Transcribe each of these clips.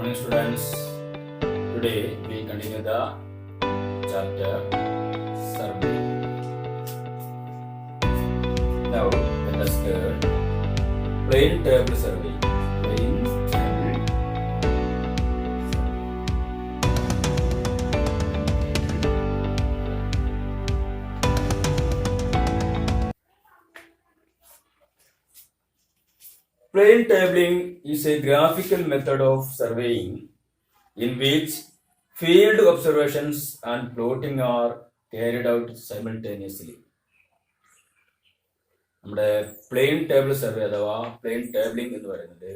morning, students. Today we continue the chapter survey. Now let us learn plain table survey. Plain table survey. Plain tabling is a graphical method of surveying in which field observations and plotting are carried out simultaneously. നമ്മുടെ plain table survey അഥവാ plain ടേബിളിംഗ് എന്ന് പറയുന്നത്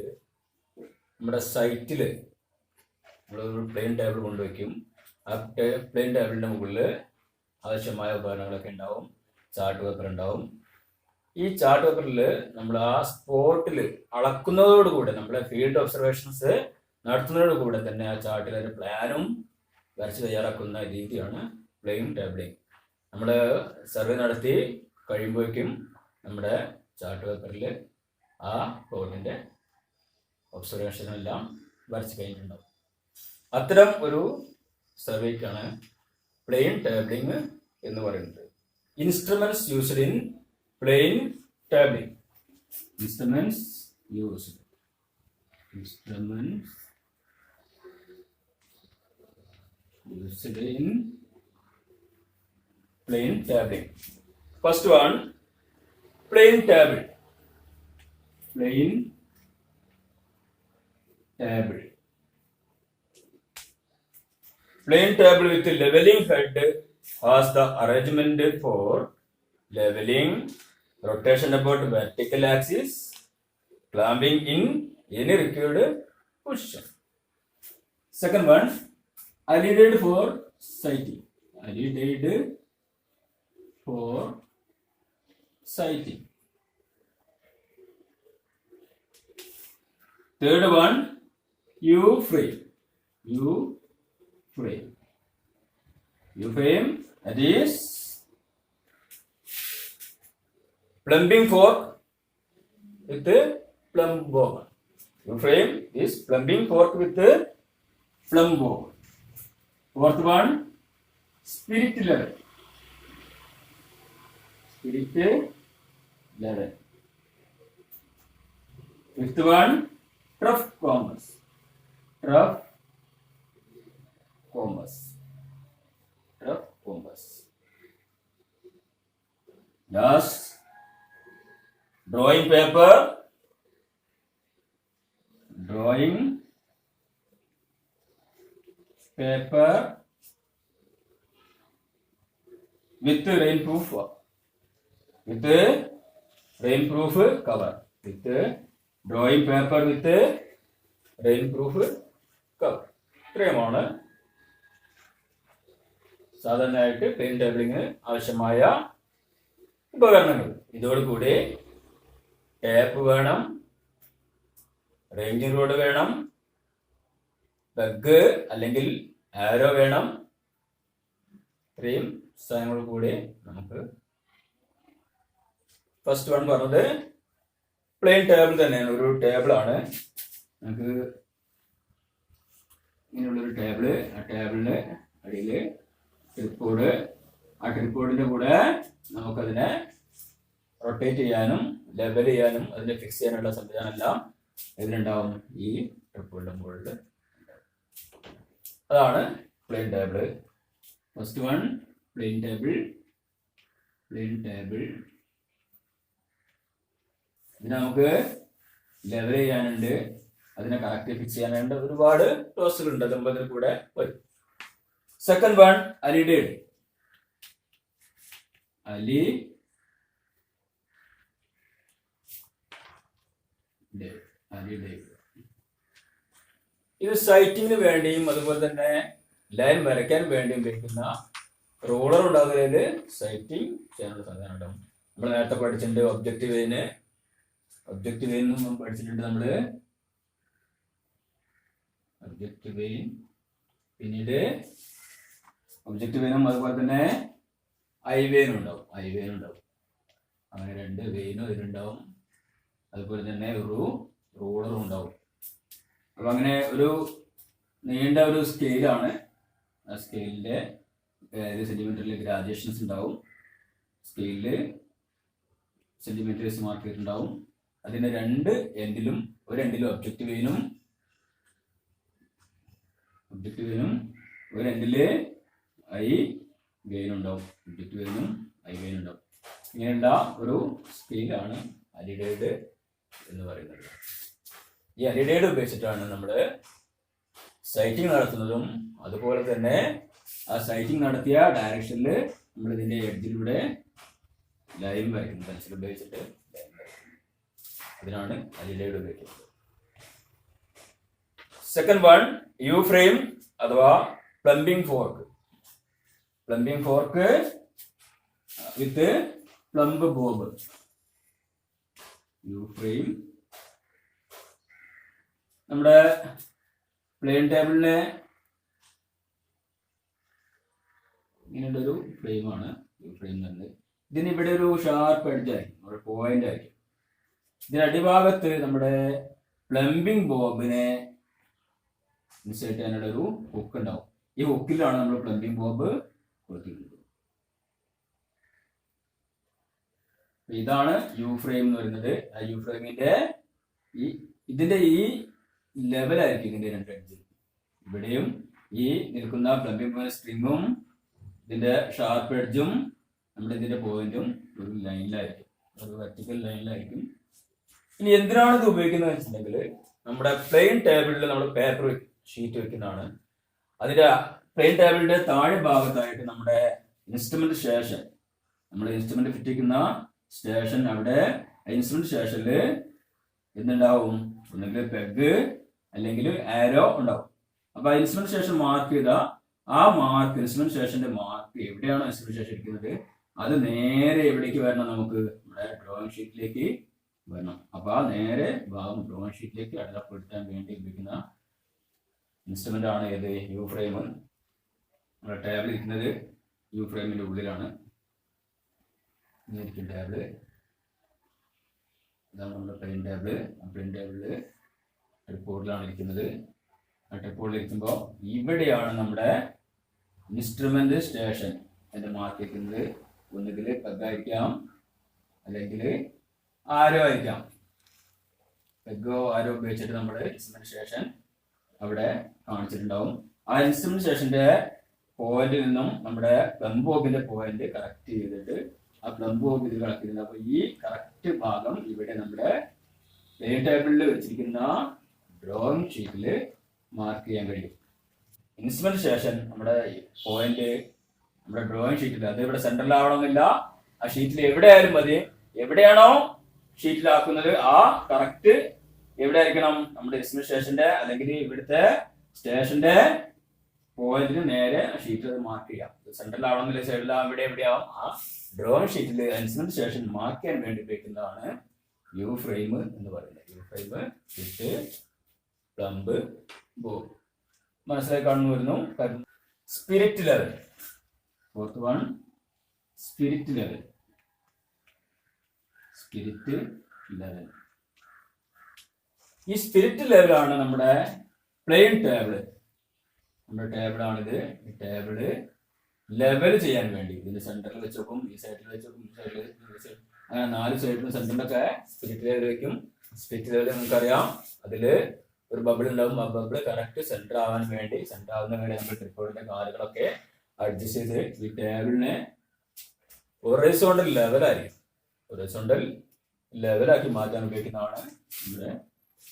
നമ്മുടെ സൈറ്റിൽ നമ്മളൊരു plain table കൊണ്ടുവയ്ക്കും. ആ plain ടേബിളിൻ്റെ മുകളിൽ ആവശ്യമായ ഉപകരണങ്ങളൊക്കെ ഉണ്ടാവും. ചാർട്ട് പേപ്പർ ഉണ്ടാവും. ഈ ചാർട്ട് പേപ്പറിൽ നമ്മൾ ആ സ്പോട്ടിൽ അളക്കുന്നതോടുകൂടെ നമ്മളെ ഫീൽഡ് ഒബ്സർവേഷൻസ് നടത്തുന്നതോടുകൂടെ തന്നെ ആ ചാർട്ടിൽ ഒരു പ്ലാനും വരച്ച് തയ്യാറാക്കുന്ന രീതിയാണ് പ്ലെയിൻ ടേബിളിംഗ്. നമ്മൾ സർവേ നടത്തി കഴിയുമ്പോഴേക്കും നമ്മുടെ ചാർട്ട് പേപ്പറിൽ ആ പ്ലോട്ടിൻ്റെ ഒബ്സർവേഷനെല്ലാം വരച്ച് കഴിഞ്ഞിട്ടുണ്ടാവും. അത്തരം ഒരു സർവേക്കാണ് പ്ലെയിൻ ടേബിളിംഗ് എന്ന് പറയുന്നത്. Instruments used in plain tabling. Instruments used in plain tabling. First one, plain table. Plain table. Plain table with leveling head has the arrangement for leveling, rotation about vertical axis, clamping in any required position. Second one, allied for sighting. Allied for sighting. Third one, U-frame. U-frame. U-frame, that is plumbing fork with plumb bore. You frame is plumbing fork with plumb bore. Fourth one, spirit level. Spirit level. Fifth one, trough commas. Trough commas. Trough commas. Last, drawing paper with rainproof cover. With drawing paper with rainproof cover. ഇത്രയുമാണ് സാധാരണയായിട്ട് plain ടേബിളിംഗ് ആവശ്യമായ ഉപകരണങ്ങൾ. ഇതോടുകൂടി tape വേണം, ranging road വേണം, bug അല്ലെങ്കിൽ ആരോ വേണം. ഇത്രയും സാധനങ്ങൾ കൂടി നമുക്ക് ഫസ്റ്റ് വൺ പറഞ്ഞത് പ്ലെയിൻ ടേബിൾ തന്നെയാണ്. ഒരു ടേബിളാണ്. നമുക്ക് ഇങ്ങനെയുള്ളൊരു ടേബിള്. ആ ടേബിളിന് അടിയിൽ ട്രിപ്പോഡ്. ആ ട്രിപ്പോഡിൻ്റെ കൂടെ നമുക്കതിനെ റൊട്ടേറ്റ് ചെയ്യാനും ലെവൽ ചെയ്യാനും അതിനെ ഫിക്സ് ചെയ്യാനുള്ള സംവിധാനം എല്ലാം ഇതിലുണ്ടാവും. ഈ ട്രിപ്പിളിൻ്റെ മുകളിൽ അതാണ് plain table. First one plain table. ഇതിനെ നമുക്ക് ലെവൽ ചെയ്യാനുണ്ട്, അതിനെ കറക്റ്റ് ഫിക്സ് ചെയ്യാനുണ്ട്. ഒരുപാട് ടോസുകളുണ്ട്. അതുമ്പോൾ അതിൽ കൂടെ വരും. Second one, alidade. ഇത് സൈറ്റിങ്ങിന് വേണ്ടിയും അതുപോലെ തന്നെ ലൈൻ വരയ്ക്കാൻ വേണ്ടിയും ഉപയോഗിക്കുന്ന റൂളർ ഉണ്ടാകുന്നതിൽ സൈറ്റിംഗ് ചെയ്യാനുള്ള സംവിധാനം ഉണ്ടാവും. നമ്മൾ നേരത്തെ പഠിച്ചിട്ടുണ്ട് ഒബ്ജക്റ്റീവ് വെയിനും പഠിച്ചിട്ടുണ്ട് നമ്മൾ. ഒബ്ജക്റ്റീവ് വെയിൻ, പിന്നീട് ഒബ്ജക്റ്റീവ് വെയിനും അതുപോലെ തന്നെ ഐ വെയിനും ഉണ്ടാവും. അങ്ങനെ രണ്ട് വെയിനും ഇതിലുണ്ടാവും. അതുപോലെ തന്നെ ഒരു റൂളറും ഉണ്ടാവും. അപ്പൊ അങ്ങനെ ഒരു നീണ്ട ഒരു സ്കെയിലാണ്. ആ സ്കെയിലിൻ്റെ സെൻറ്റിമീറ്ററിൽ ഗ്രാജുവേഷൻസ് ഉണ്ടാവും. സ്കെയിലിൽ സെൻറ്റിമീറ്റേഴ്സ് മാർക്ക് ചെയ്തിട്ടുണ്ടാവും. അതിൻ്റെ രണ്ട് എൻഡിലും ഒരു എൻഡിലും ഒബ്ജക്റ്റീവിനും ഒരു എൻഡിൽ ഐ ഗെയിൻ ഉണ്ടാവും. ഒബ്ജക്റ്റീവിനും ഐ ഗെയിൻ ഉണ്ടാവും. ഇങ്ങനെയുള്ള ഒരു സ്കെയിലാണ് അലിഡേഡ് എന്ന് പറയുന്നത്. ഈ അലിഡേഡ് ഉപയോഗിച്ചിട്ടാണ് നമ്മൾ സൈറ്റിംഗ് നടത്തുന്നതും അതുപോലെ തന്നെ ആ സൈറ്റിംഗ് നടത്തിയ ഡയറക്ഷനിൽ നമ്മൾ ഇതിൻ്റെ എഡ്ജിലൂടെ ലൈൻ വരയ്ക്കുന്നത്. പെൻസിൽ ഉപയോഗിച്ചിട്ട് ലൈൻ വരയ്ക്കുന്നത്. അതിനാണ് അലിഡേഡ് ഉപയോഗിക്കുന്നത്. സെക്കൻഡ് വൺ യു ഫ്രെയിം അഥവാ പ്ലംബിംഗ് ഫോർക്ക്. പ്ലംബിംഗ് ഫോർക്ക് വിത്ത് പ്ലംബ് ബോബ്. യു ഫ്രെയിം നമ്മുടെ പ്ലെയിൻ ടേബിളിന് ഇങ്ങനെയുള്ളൊരു ഫ്രെയിമാണ് യു ഫ്രെയിം എന്നത്. ഇതിന് ഇവിടെ ഒരു ഷാർപ്പ് എഡ്ജ് ആയിരിക്കും, ഒരു പോയിന്റ് ആയിരിക്കും. ഇതിന് അടിഭാഗത്ത് നമ്മുടെ പ്ലംബിംഗ് ബോബിനെ ഇൻസേർട്ട് ചെയ്യാനുള്ള ഒരു ഹുക്ക് ഉണ്ടാവും. ഈ ഹുക്കിലാണ് നമ്മൾ പ്ലംബിംഗ് ബോബ് കൊടുത്തിട്ടുള്ളത്. ഇതാണ് യു ഫ്രെയിം എന്ന് പറയുന്നത്. ആ യു ഫ്രെയിമിന്റെ ഇതിന്റെ ഈ ലെവലായിരിക്കും ഇതിന്റെ രണ്ട് എഡ്ജ്. ഇവിടെയും ഈ നിൽക്കുന്ന പ്ലംബിംഗ് സ്ട്രിങ്ങും ഇതിന്റെ ഷാർപ്പ് എഡ്ജും നമ്മുടെ ഇതിന്റെ പോയിന്റും ഒരു ലൈനിലായിരിക്കും, ഒരു വെർട്ടിക്കൽ ലൈനിലായിരിക്കും. ഇനി എന്തിനാണ് ഇത് ഉപയോഗിക്കുന്നത് വെച്ചിട്ടുണ്ടെങ്കിൽ നമ്മുടെ പ്ലെയിൻ ടേബിളിൽ നമ്മൾ പേപ്പർ ഷീറ്റ് വെക്കുന്നതാണ്. അതിന്റെ പ്ലെയിൻ ടേബിളിന്റെ താഴെ ഭാഗത്തായിട്ട് നമ്മുടെ ഇൻസ്ട്രുമെന്റ് സ്റ്റേഷൻ, നമ്മൾ ഇൻസ്ട്രുമെന്റ് ഫിറ്റ് ചെയ്യുന്ന സ്റ്റേഷൻ, അവിടെ ഇൻസ്ട്രുമെന്റ് സ്റ്റേഷനിൽ എന്തുണ്ടാവും? ഒന്നെങ്കിൽ പെഗ് അല്ലെങ്കിൽ ആരോ ഉണ്ടാവും. അപ്പൊ ഇൻസ്ട്രുമെന്റ് സ്റ്റേഷൻ മാർക്ക് ചെയ്ത ആ മാർക്ക്, ഇൻസ്ട്രുമെന്റ് സ്റ്റേഷന്റെ മാർക്ക് എവിടെയാണോ ഇൻസ്ട്രുമെന്റ് സ്റ്റേഷൻ ഇരിക്കുന്നത് അത് നേരെ എവിടേക്ക് വരണം? നമുക്ക് നമ്മുടെ ഡ്രോയിങ് ഷീറ്റിലേക്ക് വരണം. അപ്പൊ ആ നേരെ ഭാഗം ഡ്രോയിങ് ഷീറ്റിലേക്ക് അടയാളപ്പെടുത്താൻ വേണ്ടി ഉപയോഗിക്കുന്ന ഇൻസ്ട്രുമെന്റ് ആണ് ഏത്? U frame. നമ്മുടെ ടേബിൾ ഇരിക്കുന്നത് യു ഫ്രെയിമിന്റെ ഉള്ളിലാണ്. ഇങ്ങനെയിരിക്കും ടേബിള്. ഇതാണ് നമ്മുടെ പ്ലെയിൻ ടേബിള്. ആ പ്ലെയിൻ ടേബിളില് ട്രിപ്പോർഡിലാണ് ഇരിക്കുന്നത്. ആ ട്രിപ്പോർഡിൽ ഇരിക്കുമ്പോൾ ഇവിടെയാണ് നമ്മുടെ ഇൻസ്ട്രുമെന്റ് സ്റ്റേഷൻ അതിന്റെ മാർക്ക് ഇരിക്കുന്നത്. ഒന്നുകിൽ പെഗായിരിക്കാം അല്ലെങ്കിൽ ആരോ ആയിരിക്കാം. പെഗോ ആരോ ഉപയോഗിച്ചിട്ട് നമ്മുടെ ഇൻസ്ട്രുമെന്റ് സ്റ്റേഷൻ അവിടെ കാണിച്ചിട്ടുണ്ടാവും. ആ ഇൻസ്ട്രുമെന്റ് സ്റ്റേഷന്റെ പോയിന്റിൽ നിന്നും നമ്മുടെ പ്ലംബ് ബോബിന്റെ പോയിന്റ് കറക്റ്റ് ചെയ്തിട്ട് ആ പ്ലംബ് ബോബ് ഇത് കണക്ട് ചെയ്യുന്നത്. അപ്പൊ ഈ കറക്റ്റ് ഭാഗം ഇവിടെ നമ്മുടെ പ്ലെയിൻ ടേബിളിൽ വെച്ചിരിക്കുന്ന ഡ്രോയിങ് ഷീറ്റിൽ മാർക്ക് ചെയ്യാൻ കഴിയും. ഇൻസ്ട്രുമെന്റ് സ്റ്റേഷൻ നമ്മുടെ പോയിന്റ് നമ്മുടെ ഡ്രോയിങ് ഷീറ്റിൽ, അത് ഇവിടെ സെന്ററിലാവണമെന്നില്ല, ആ ഷീറ്റിൽ എവിടെയായാലും മതി. എവിടെയാണോ ഷീറ്റിലാക്കുന്നത് ആ കറക്റ്റ് എവിടെ ആയിരിക്കണം? നമ്മുടെ ഇൻസ്ട്രുമെന്റ് സ്റ്റേഷന്റെ അല്ലെങ്കിൽ ഇവിടുത്തെ സ്റ്റേഷന്റെ പോയിന്റിന് നേരെ ഷീറ്റിൽ അത് മാർക്ക് ചെയ്യാം. സെന്ററിലാവണമെന്നില്ല, സൈഡിലാവും, ഇവിടെ എവിടെയാവും. ആ ഡ്രോയിങ് ഷീറ്റിൽ ഇൻസ്ട്രുമെന്റ് സ്റ്റേഷൻ മാർക്ക് ചെയ്യാൻ വേണ്ടി ഉപയോഗിക്കുന്നതാണ് യു ഫ്രെയിം എന്ന് പറയുന്നത്. U frame with plumb bob. മനസ്സിലായി കാണുന്നു വരുന്നു. Spirit level. Fourth one spirit level. Spirit level. ഈ സ്പിരിറ്റ് ലെവലാണ് നമ്മുടെ പ്ലെയിൻ ടേബിള്. നമ്മുടെ ടേബിളാണിത്. ഈ ടേബിള് ലെവൽ ചെയ്യാൻ വേണ്ടി ഇതിന്റെ സെന്ററിൽ വെച്ച് നോക്കും, ഈ സൈഡിൽ വെച്ച് നോക്കും, ഈ സൈഡിൽ, അങ്ങനെ 4 സൈഡിലും സെന്ററിലൊക്കെ സ്പിരിറ്റ് ലെവൽ വയ്ക്കും. സ്പിരിറ്റ് ലെവൽ നമുക്കറിയാം, അതില് ഒരു ബബിൾ ഉണ്ടാവും. ആ ബബിൾ കറക്റ്റ് സെന്റർ ആവാൻ വേണ്ടി, സെന്റർ ആവുന്ന വേണ്ടി നമ്മൾ ട്രിപ്പോർഡിന്റെ കാലുകളൊക്കെ അഡ്ജസ്റ്റ് ചെയ്ത് ഈ ടേബിളിനെ ഹൊറിസോണ്ടൽ ലെവലായിരിക്കും, ഹൊറിസോണ്ടൽ ലെവലാക്കി മാറ്റാൻ ഉപയോഗിക്കുന്നതാണ് നമ്മുടെ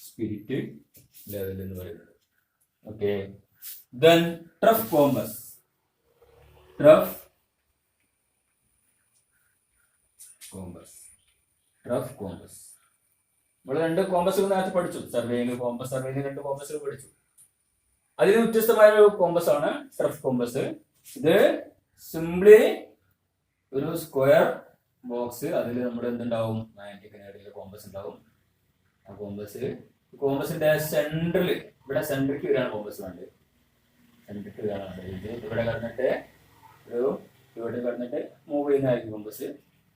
സ്പിരിറ്റ് ലെവൽ എന്ന് പറയുന്നത്. Okay, then trough compass. Trough compass. Trough compass നമ്മൾ 2 കോമ്പസുകൾ നേരത്തെ പഠിച്ചു. സർവേയിങ് കോമ്പസ്, സർവേയിങ് 2 കോമ്പസുകൾ പഠിച്ചു. അതിന് വ്യത്യസ്തമായ ഒരു കോമ്പസ് ആണ് ട്രഫ് കോമ്പസ്. ഇത് സിംപ്ലി ഒരു സ്ക്വയർ ബോക്സ്, അതിൽ നമ്മുടെ എന്തുണ്ടാവും? മാഗ്നറ്റിക് നേടിയ കോമ്പസ് ഉണ്ടാവും. ആ കോമ്പസിന്റെ സെന്ററിൽ, ഇവിടെ സെന്ററിക്ക് വരാണ് കോമ്പസ് വേണ്ടത്. സെന്ററിക്ക് വരാണ് വേണ്ടത്. ഇത് ഇവിടെ കിടന്നിട്ട് ഇവിടെ കിടന്നിട്ട് മൂവ് ചെയ്യുന്നതായിരിക്കും കോമ്പസ്.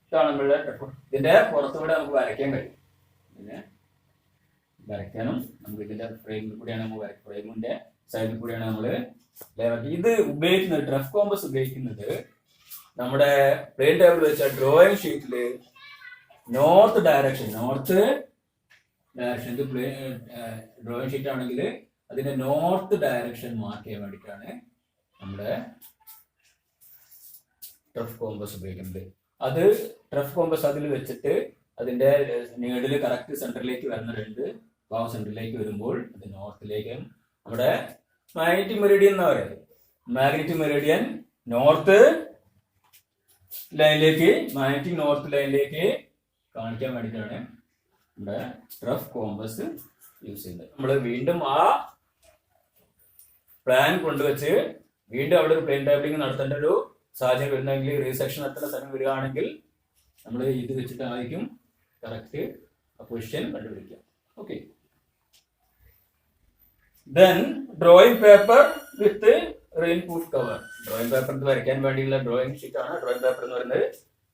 ഇതാണ് നമ്മളുടെ ട്രഫ്. ഇതിന്റെ പുറത്തുകൂടെ നമുക്ക് വരയ്ക്കാൻ കഴിയും. പിന്നെ വരയ്ക്കാനും നമുക്ക് ഇതിന്റെ ഫ്രെയിമിൽ കൂടെയാണ് നമുക്ക് ഫ്രെയിമിന്റെ സൈഡിൽ കൂടിയാണ് നമ്മൾ ഇത് ഉപയോഗിക്കുന്നത്. റഫ് കോമ്പസ് ഉപയോഗിക്കുന്നത് നമ്മുടെ പ്ലെയിൻ ടേബിൾ വെച്ച ഡ്രോയിങ് ഷീറ്റിൽ നോർത്ത് ഡയറക്ഷൻ ഇത് ഡ്രോയിങ് ഷീറ്റ് ആണെങ്കിൽ അതിന്റെ നോർത്ത് ഡയറക്ഷൻ മാർക്ക് ചെയ്യാൻ വേണ്ടിയിട്ടാണ് നമ്മുടെ ട്രഫ് കോമ്പസ് ഉപയോഗിക്കുന്നത്. അത് ട്രഫ് കോമ്പസ് അതിൽ വെച്ചിട്ട് അതിന്റെ നീഡിൽ കറക്റ്റ് സെന്ററിലേക്ക് വരുന്ന ഭാഗം സെന്ററിലേക്ക് വരുമ്പോൾ അത് നോർത്തിലേക്കും നമ്മുടെ മാഗ്നറ്റിക് മെറിഡിയൻ എന്ന് പറയുന്നത് മാഗ്നറ്റിക് മെറിഡിയൻ നോർത്ത് ലൈനിലേക്ക് കാണിക്കാൻ വേണ്ടിയിട്ടാണ് നമ്മുടെ ട്രഫ് കോമ്പസ് യൂസ് ചെയ്യുന്നത്. നമ്മൾ വീണ്ടും ആ പ്ലാൻ കൊണ്ടുവച്ച് വീണ്ടും അവിടെ ഒരു പ്ലെയിൻ ടേബിളിംഗ് നടത്തേണ്ട ഒരു സാഹചര്യം വരുന്നെങ്കിൽ, റീസെക്ഷൻ നടത്തേണ്ട സമയം വരികയാണെങ്കിൽ നമ്മൾ ഇത് വെച്ചിട്ടായിരിക്കും കറക്റ്റ് പൊസിഷൻ കണ്ടുപിടിക്കുക. ഓക്കെ, ദെൻ ഡ്രോയിങ് പേപ്പർ വിത്ത് rain proof cover. Drawing paper വരയ്ക്കാൻ വേണ്ടിയുള്ള ഡ്രോയിങ് ഷീറ്റ് ആണ് ഡ്രോയിങ് പേപ്പർ എന്ന് പറയുന്നത്.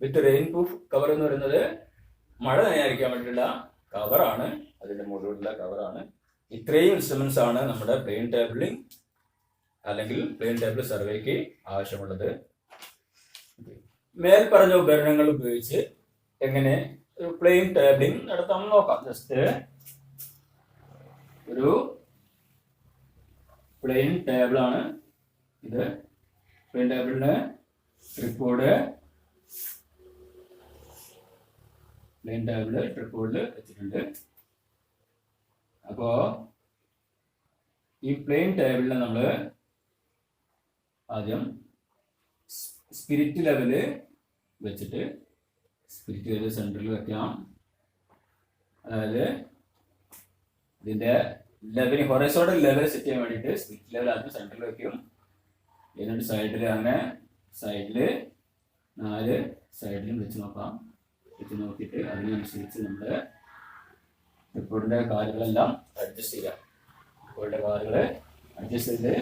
വിത്ത് റെയിൻ പ്രൂഫ് കവർ എന്ന് പറയുന്നത് മഴ നനയാതിരിക്കാൻ വേണ്ടിയുള്ള കവറാണ്, അതിന്റെ മുകളിലുള്ള കവറാണ്. ഇത്രയും ഇൻസ്ട്രുമെന്റ്സ് ആണ് നമ്മുടെ പ്ലെയിൻ ടേബിളിംഗ് അല്ലെങ്കിൽ പ്ലെയിൻ ടേബിൾ സർവേക്ക് ആവശ്യമുള്ളത്. മേൽ പറഞ്ഞ ഉപകരണങ്ങൾ ഉപയോഗിച്ച് എങ്ങനെ ഒരു പ്ലെയിൻ ടേബിളിംഗ് നടത്താം നോക്കാം. ജസ്റ്റ് ഒരു പ്ലെയിൻ ടേബിൾ ആണ് ഇത്. പ്ലെയിൻ ടേബിളിന് ട്രിപ്പോർഡ് വെച്ചിട്ടുണ്ട്. അപ്പോ ഈ പ്ലെയിൻ ടേബിളിനെ നമ്മൾ ആദ്യം സ്പിരിറ്റ് ലെവല് വെച്ചിട്ട് സ്പിരിറ്റ് ലെവൽ സെന്ററിൽ വെക്കാം. അതായത് ഇതിന്റെ ലെവൽ ഹൊറൈസോണ്ടൽ ലെവൽ സെറ്റ് ചെയ്യാൻ വേണ്ടിയിട്ട് സ്പിരിറ്റ് ലെവൽ ആദ്യം സെന്ററിൽ വെക്കും. എന്നിട്ട് സൈഡിൽ അങ്ങനെ സൈഡില് 4 സൈഡിലും വെച്ച് നോക്കിയിട്ട് അതിനനുസരിച്ച് നമ്മുടെ റിപ്പോർട്ടിന്റെ കാര്യങ്ങളെല്ലാം അഡ്ജസ്റ്റ് ചെയ്യാം. റിപ്പോർട്ടിന്റെ കാര്യങ്ങൾ അഡ്ജസ്റ്റ് ചെയ്ത്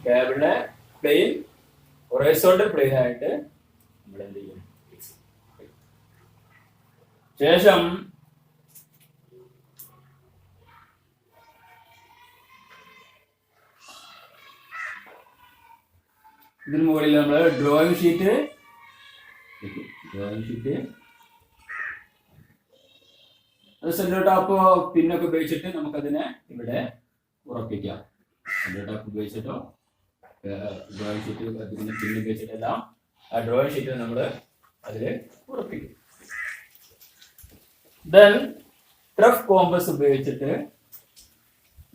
ടേബിളിനെ പ്ലെയിൻ ഹൊറൈസോണ്ടൽ പ്ലെയിൻ ആയിട്ട് നമ്മൾ എന്ത് ചെയ്യും, ശേഷം ഇതിന് മുകളിൽ നമ്മൾ ഡ്രോയിങ് ഷീറ്റ് അത് സെന്റർ ടോപ്പ് പിന്നൊക്കെ ഉപയോഗിച്ചിട്ട് നമുക്കതിനെ ഇവിടെ ഉറപ്പിക്കാം. സെന്റർ ടോപ്പ് ഉപയോഗിച്ചിട്ടോ ഡ്രോയിങ് ഷീറ്റ് പിന്നെ പിന്ന് ഉപയോഗിച്ചിട്ടെല്ലാം ആ ഡ്രോയിങ് ഷീറ്റ് നമ്മൾ അതിൽ ഉറപ്പിക്കും. ദെൻ ട്രഫ് കോമ്പസ് ഉപയോഗിച്ചിട്ട്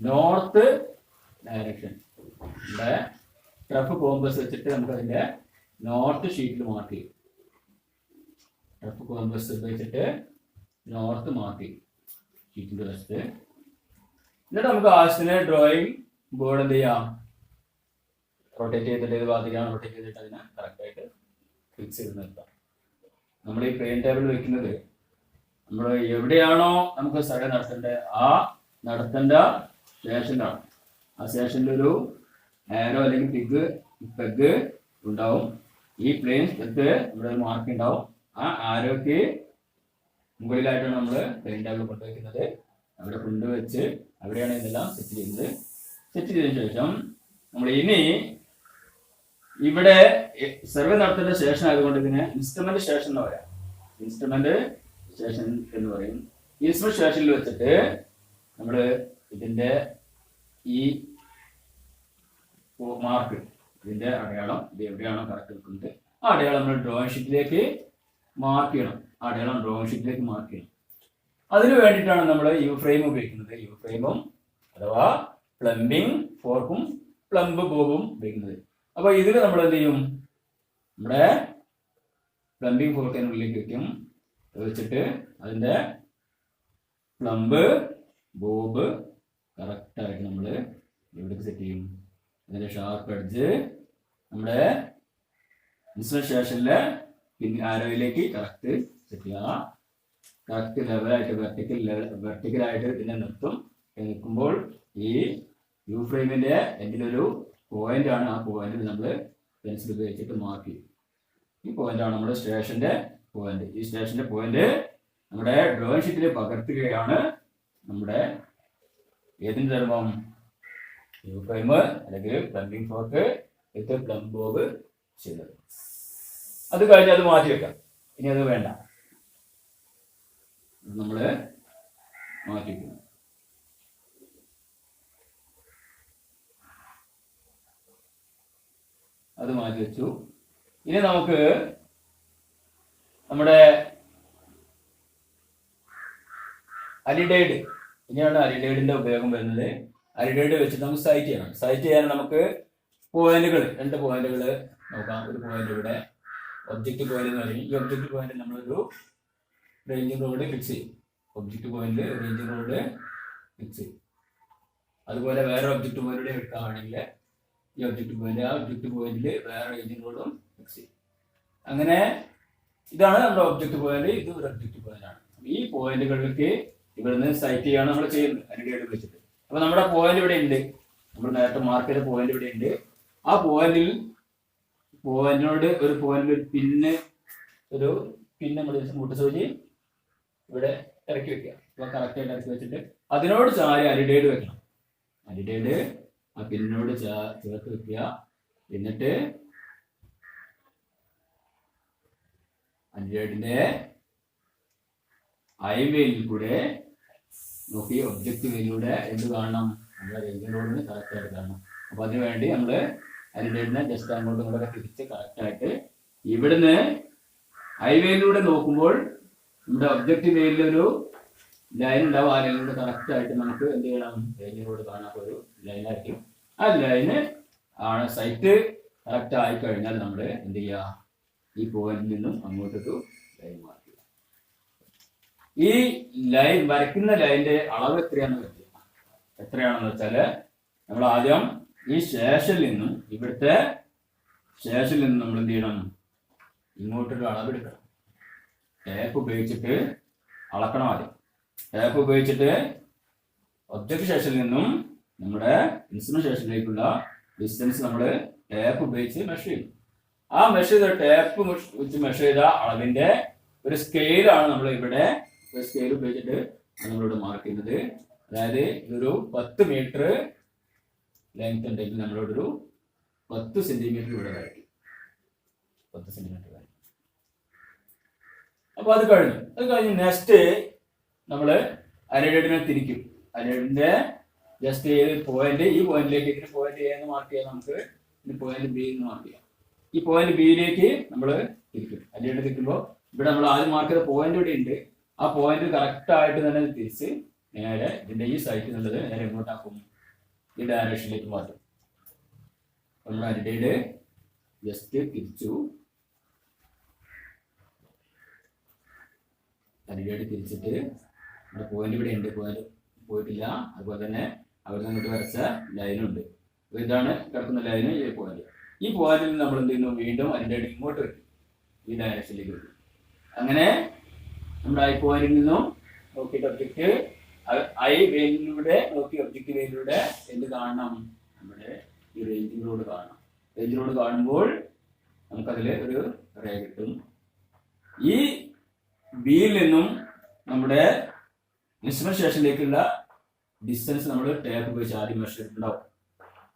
നോർത്ത് ഡയറക്ഷൻ ഇവിടെ ട്രഫ് കോമ്പസ് വെച്ചിട്ട് നമുക്ക് അതിന്റെ നോർത്ത് ഷീറ്റിൽ മാർക്ക് ചെയ്യും. ട്രഫ് കോമ്പസ് ഉപയോഗിച്ചിട്ട് നോർത്ത് മാർക്ക് ചെയ്യും ഷീറ്റിന്റെ വശത്ത്. എന്നിട്ട് നമുക്ക് ആവശ്യത്തിന് ഡ്രോയിങ് ബോർഡ് എന്ത് ചെയ്യാം, റൊട്ടേറ്റ് ചെയ്തിട്ട് ഏത് ഭാഗത്തേക്കാണ് റൊട്ടേറ്റ് ചെയ്തിട്ട് അതിനെ കറക്റ്റായിട്ട് ഫിക്സ് ചെയ്ത് നിർത്താം. നമ്മൾ ഈ പ്ലെയിൻ ടേബിൾ വെക്കുന്നത് നമ്മൾ എവിടെയാണോ നമുക്ക് സർവേ നടത്തേണ്ടത് ആ നടത്തേണ്ട സ്റ്റേഷനിലാണ്. ആ സ്റ്റേഷനിൽ ഒരു ആരോ അല്ലെങ്കിൽ പെഗ് ഉണ്ടാവും. ഈ പ്ലെയിൻ സ്ഥലത്ത് ഇവിടെ ഒരു മാർക്ക് ഉണ്ടാവും. ആ ആരോക്ക് മുകളിലായിട്ടാണ് നമ്മൾ പ്ലെയിൻ ടേബിൾ കൊണ്ടുവയ്ക്കുന്നത്. അവിടെ കൊണ്ടുവച്ച് അവിടെയാണ് ഇതെല്ലാം സെറ്റ് ചെയ്യുന്നത്. സെറ്റ് ചെയ്തതിനു ശേഷം നമ്മൾ ഇനി ഇവിടെ സർവേ നടത്തേണ്ട സ്റ്റേഷൻ ആയതുകൊണ്ട് ഇതിന് ഇൻസ്ട്രുമെന്റ് സ്റ്റേഷൻ എന്ന് പറയാം. ഇൻസ്ട്രുമെന്റ് സ്റ്റേഷൻ എന്ന് പറയും. ഇൻസ്ട്രുമെന്റ് സ്റ്റേഷനിൽ വെച്ചിട്ട് നമ്മൾ ഇതിന്റെ ഈ മാർക്ക്, ഇതിന്റെ അടയാളം, ഇത് എവിടെയാണോ കറക്റ്റ് വെക്കുന്നത് ആ അടയാളം നമ്മൾ ഡ്രോയിങ് ഷീറ്റിലേക്ക് മാർക്ക് ചെയ്യണം. ആ അടയാളം ഡ്രോയിങ് ഷീറ്റിലേക്ക് മാർക്ക് ചെയ്യണം. അതിനു വേണ്ടിയിട്ടാണ് നമ്മൾ യു ഫ്രെയിം ഉപയോഗിക്കുന്നത്. യു ഫ്രെയിമും അഥവാ പ്ലംബിംഗ് ഫോർക്കും പ്ലംബ് ബോബും ഉപയോഗിക്കുന്നത്. അപ്പൊ ഇതിൽ നമ്മൾ എന്ത് ചെയ്യും, നമ്മുടെ പ്ലംബിംഗ് ഫോർക്കിനുള്ളിലേക്ക് വെക്കും. വെച്ചിട്ട് അതിന്റെ പ്ലംബ് ബോബ് കറക്റ്റായിട്ട് നമ്മൾ എവിടേക്ക് സെറ്റ് ചെയ്യും, അതിന്റെ ഷാർപ്പ് എഡ്ജ് നമ്മുടെ ഇൻസ്ട്രുമെന്റ് സ്റ്റേഷനിലെ പിന്നെ ആരോയിലേക്ക് കറക്റ്റ് സെറ്റ് ചെയ്യുക. കറക്റ്റ് ലെവലായിട്ട് വെർട്ടിക്കലായിട്ട് ഇതിനെ നിർത്തും. നിൽക്കുമ്പോൾ ഈ യു ഫ്രെയിമിന്റെ എന്തിനൊരു പോയിന്റ് ആണ്. ആ പോയിന്റിൽ നമ്മൾ പെൻസിൽ ഉപയോഗിച്ചിട്ട് മാർക്ക് ചെയ്യും. ഈ പോയിന്റാണ് നമ്മുടെ സ്റ്റേഷന്റെ പോയിന്റ്. ഈ സ്റ്റേഷന്റെ പോയിന്റ് നമ്മുടെ ഡ്രോയിങ് ഷീറ്റിൽ പകർത്തുകയാണ് നമ്മുടെ ഏതിന്റെ ധർമ്മം, യു പ്രൈം അല്ലെങ്കിൽ പ്ലംബിംഗ് ഫോർക്ക് വിത്ത് പ്ലംബ് ബോബ് ചെയ്യുന്നത്. അത് കഴിഞ്ഞ് അത് മാറ്റി വെക്കാം. ഇനി അത് വേണ്ട, നമ്മൾ മാറ്റി വെക്കുന്നു. അത് മാറ്റി വെച്ചു. ഇനി നമുക്ക് നമ്മുടെ അലിഡൈഡ്, ഇനിയാണ് അലിഡൈഡിന്റെ ഉപയോഗം വരുന്നത്. അലിഡൈഡ് വെച്ചിട്ട് നമുക്ക് സൈറ്റ് ചെയ്യണം. സൈറ്റ് ചെയ്യാൻ നമുക്ക് പോയിന്റുകൾ, 2 പോയിന്റുകൾ നോക്കാം. ഒരു പോയിന്റ് ഇവിടെ ഒബ്ജക്റ്റ് പോയിന്റ് എന്ന് പറയും. ഈ ഒബ്ജക്റ്റ് പോയിന്റ് നമ്മളൊരു റേഞ്ചിങ് റോഡ് ഫിക്സ് ചെയ്യും. Object point ranging road fix ചെയ്യും. അതുപോലെ വേറെ ഒബ്ജക്റ്റ് പോയിന്റ് എടുക്കുകയാണെങ്കിൽ ഈ ഒബ്ജക്റ്റ് പോയിന്റ്, ആ ഒബ്ജക്റ്റ് പോയിന്റിൽ വേറെ റേഞ്ചിങ് റോഡും ഫിക്സ് ചെയ്യും. അങ്ങനെ ഇതാണ് നമ്മുടെ ഒബ്ജക്റ്റ് പോയിന്റ്. ഇത് ഒരു ഒബ്ജക്റ്റ് പോയിന്റ് ആണ്. ഈ പോയിന്റുകളിലേക്ക് ഇവിടുന്ന് സൈറ്റ് ചെയ്യാണ് നമ്മൾ ചെയ്യുന്നത് അലിഡൈഡ് വെച്ചിട്ട്. അപ്പൊ നമ്മുടെ പോയിന്റ് ഇവിടെ ഉണ്ട്, നമ്മൾ നേരത്തെ മാർക്ക് ചെയ്ത പോയിന്റ് ഇവിടെ ഉണ്ട്. ആ പോയിന്റിനോട് ഒരു പോയിന്റിൽ ഒരു പിന്ന് നമ്മൾ മുട്ടുസൂചി ഇവിടെ ഇറക്കി വെക്കുക. അപ്പൊ കറക്റ്റ് ആയിട്ട് ഇറക്കി വെച്ചിട്ട് അതിനോട് ചാരി അലിഡൈഡ് വെക്കണം. അലിഡൈഡ് ആ പിന്നോട് ചേർത്ത് വെക്കുക. എന്നിട്ട് അലിഡൈഡിന്റെ ഐ വേയിൽ കൂടെ നോക്കി ഒബ്ജക്റ്റ് വേയിലൂടെ എന്ത് കാണണം, നമ്മുടെ റേഞ്ചിങ് റോഡിന് കറക്റ്റ് ആയിട്ട് കാണണം. അപ്പൊ അതിനു വേണ്ടി നമ്മള് അലിഡൈഡിനെ ജസ്റ്റ് അങ്ങോട്ടും ഇങ്ങോട്ടൊക്കെ തിരിച്ച് കറക്റ്റ് ആയിട്ട് ഇവിടുന്ന് ഹൈവേയിലൂടെ നോക്കുമ്പോൾ നമ്മുടെ ഒബ്ജക്റ്റ് വേയിലൊരു ലൈൻ ഉണ്ടാവും. ആ ലൈനിലൂടെ കറക്റ്റ് ആയിട്ട് നമുക്ക് എന്ത് ചെയ്യണം, റേഞ്ചിങ് റോഡ് കാണാത്ത ഒരു ലൈനായിരിക്കും. ആ ലൈന് ആണ് സൈറ്റ് കറക്റ്റ് ആയി കഴിഞ്ഞാൽ നമ്മൾ എന്ത് ചെയ്യുക, ഈ പോയിന്റിൽ നിന്നും അങ്ങോട്ടൊരു ലൈൻ മാറ്റുക. ഈ ലൈൻ വരയ്ക്കുന്ന ലൈനിന്റെ അളവ് എത്രയാണെന്ന് വെച്ചാല് നമ്മൾ ആദ്യം ഈ ശേഷനിൽ നിന്നും, ഇവിടുത്തെ ശേഷനിൽ നിന്നും നമ്മൾ എന്ത് ചെയ്യണം, ഇങ്ങോട്ടൊരു അളവെടുക്കണം. ടേപ്പ് ഉപയോഗിച്ചിട്ട് അളക്കണം. ആദ്യം ടേപ്പ് ഉപയോഗിച്ചിട്ട് ഒബ്ജക്റ്റ് ശേഷനിൽ നിന്നും നമ്മുടെ ഇൻസ്ട്രുമെന്റ് ശേഷനിലേക്കുള്ള ഡിസ്റ്റൻസ് നമ്മൾ ടേപ്പ് ഉപയോഗിച്ച് മെഷർ ചെയ്യും. ആ മെഷർ ചെയ്ത ടേപ്പ് വെച്ച് മെഷർ ചെയ്ത അളവിന്റെ ഒരു സ്കെയിലാണ് നമ്മൾ ഇവിടെ സ്കെയിൽ ഉപയോഗിച്ചിട്ട് നമ്മളിവിടെ മാർക്ക് ചെയ്യുന്നത്. അതായത് ഇതൊരു 10 മീറ്റർ ലെങ്ത് ഉണ്ടെങ്കിൽ നമ്മളോട് ഒരു 10 സെന്റിമീറ്റർ ഇവിടെ വരയ്ക്കും. 10 സെന്റിമീറ്റർ വരയ്ക്കും. അപ്പൊ അത് കഴിഞ്ഞ് നെക്സ്റ്റ് നമ്മള് അലിഡൈഡിനെ തിരിക്കും. അലിഡൈഡിന്റെ ജസ്റ്റ് പോയിന്റ്, ഈ പോയിന്റിലേക്ക്, ഇതിന് പോയിന്റ് എ എന്ന് മാർക്ക് ചെയ്യാം, നമുക്ക് ഇതിന് പോയിന്റ് ബി എന്ന് മാർക്ക് ചെയ്യാം. ഈ പോയിന്റ് ബിയിലേക്ക് നമ്മൾ തിരിക്കും. അലിഡൈഡ് തിരിക്കുമ്പോൾ ഇവിടെ നമ്മൾ ആദ്യം മാർക്ക് ചെയ്ത പോയിന്റ് ഇവിടെ ഉണ്ട്. ആ പോയിന്റ് കറക്റ്റ് ആയിട്ട് തന്നെ തിരിച്ച് നേരെ ഇതിന്റെ ഈ സൈറ്റിൽ നിന്നുള്ളത് നേരെ എങ്ങോട്ടാക്കും, ഈ ഡയറക്ഷനിലേക്ക് മാറ്റും. നമ്മൾ അലിഡൈഡ് ജസ്റ്റ് തിരിച്ചു. അലിഡൈഡ് തിരിച്ചിട്ട് നമ്മുടെ പോയിന്റ് ഇവിടെ ഉണ്ട്, പോയിന്റ് പോയിട്ടില്ല. അതുപോലെ തന്നെ അവിടെ നിന്നിട്ട് വരച്ച ലൈനുണ്ട്. ഇതാണ് കിടക്കുന്ന ലൈന്, ഈ പോയിന്റ്. ഈ പോയിന്റിൽ നിന്ന് നമ്മൾ എന്ത് ചെയ്യുന്നു, വീണ്ടും അലിഡൈഡ് ഇങ്ങോട്ട് വരും, ഈ ഡയറക്ഷനിലേക്ക് വരും. അങ്ങനെ നമ്മുടെ ഐ പോയിന്റിൽ നിന്നും നോക്കിയിട്ട് ഒബ്ജക്റ്റ് ഐ വേയിലൂടെ നോക്കി ഒബ്ജക്റ്റ് വേയിലൂടെ എന്ത് കാണണം, നമ്മുടെ ഈ റേഞ്ചിങ് റോഡ് കാണണം. റേഞ്ചിങ് റോഡ് കാണുമ്പോൾ നമുക്കതിൽ ഒരു റേ കിട്ടും. ഈ ബിയിൽ നിന്നും നമ്മുടെ ഇൻസ്ട്രുമെന്റ് സ്റ്റേഷനിലേക്കുള്ള ഡിസ്റ്റൻസ് നമ്മൾ ടേപ്പ് ഉപയോഗിച്ച് ആദ്യം മെഷർ ചെയ്തിട്ടുണ്ടാവും.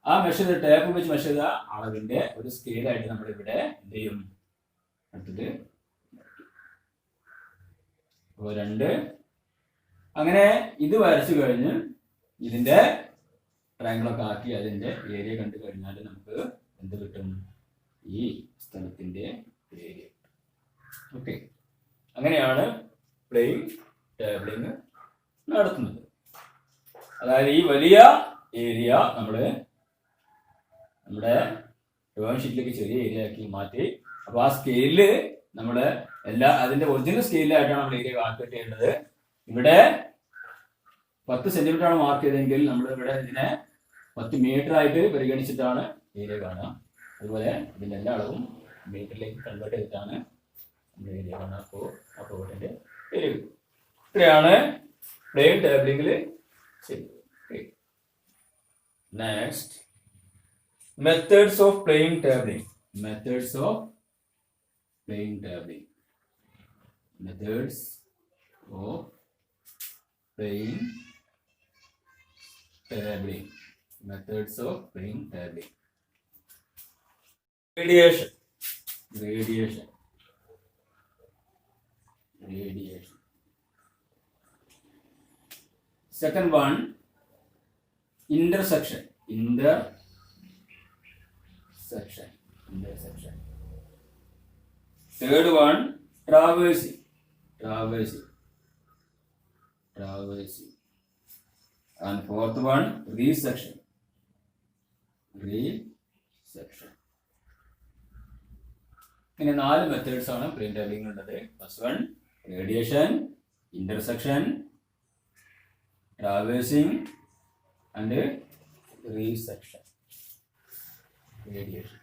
ആ മെഷർ ചെയ്ത ടേപ്പ് ഉപയോഗിച്ച് മെഷർ ചെയ്ത അളവിന്റെ ഒരു സ്കെയിലായിട്ട് നമ്മൾ ഇവിടെ എന്ത് ചെയ്യും, അടുത്തത് 2. അങ്ങനെ ഇത് വരച്ചു കഴിഞ്ഞ് ഇതിന്റെ ട്രയാങ്കിളൊക്കെ ആക്കി അതിന്റെ ഏരിയ കണ്ടു കഴിഞ്ഞാൽ നമുക്ക് എന്ത് കിട്ടും, ഈ സ്ഥലത്തിന്റെ ഏരിയ. ഓക്കെ, അങ്ങനെയാണ് പ്ലെയിൻ ടേബിളിങ് നടത്തുന്നത്. അതായത് ഈ വലിയ ഏരിയ നമ്മുടെ ഡ്രോയിങ് ഷീറ്റിലേക്ക് ചെറിയ ഏരിയ ആക്കി മാറ്റി. അപ്പൊ ആ സ്കെയില് നമ്മുടെ അതിന്റെ ഒറിജിനൽ സ്കെയിലായിട്ടാണ് നമ്മൾ ഏരിയ കാൽക്കുലേറ്റ് ചെയ്യേണ്ടത്. ഇവിടെ 10 സെന്റിമീറ്റർ ആണ് മാർക്ക് ചെയ്തെങ്കിൽ നമ്മൾ ഇവിടെ ഇതിനെ 10 മീറ്റർ ആയിട്ട് പരിഗണിച്ചിട്ടാണ് ഏരിയ കാണുക. അതുപോലെ ഇതിന്റെ എല്ലാ അളവും മീറ്ററിലേക്ക് കൺവേർട്ട് ചെയ്തിട്ടാണ് നമ്മൾ ഏരിയ കാണുക. അപ്പോൾ ഇതിന്റെ ഏരിയ ഇത്രയാണ് പ്ലെയിൻ ടേബിളിംഗിൽ ചെയ്യുന്നത്. Next, methods of plane tabling. Methods of plane tabling. Methods of plane tabling. Methods of plane tabling. Radiation. Radiation. Radiation. Second one, intersection. Intersection. Intersection. Third one, traversing. Traversing. Traversing. And fourth one, resection. Resection. ഇങ്ങനെ 4 methods ആണ് plane tabling ഉള്ളത്. First one radiation, intersection, traversing and resection. Radiation.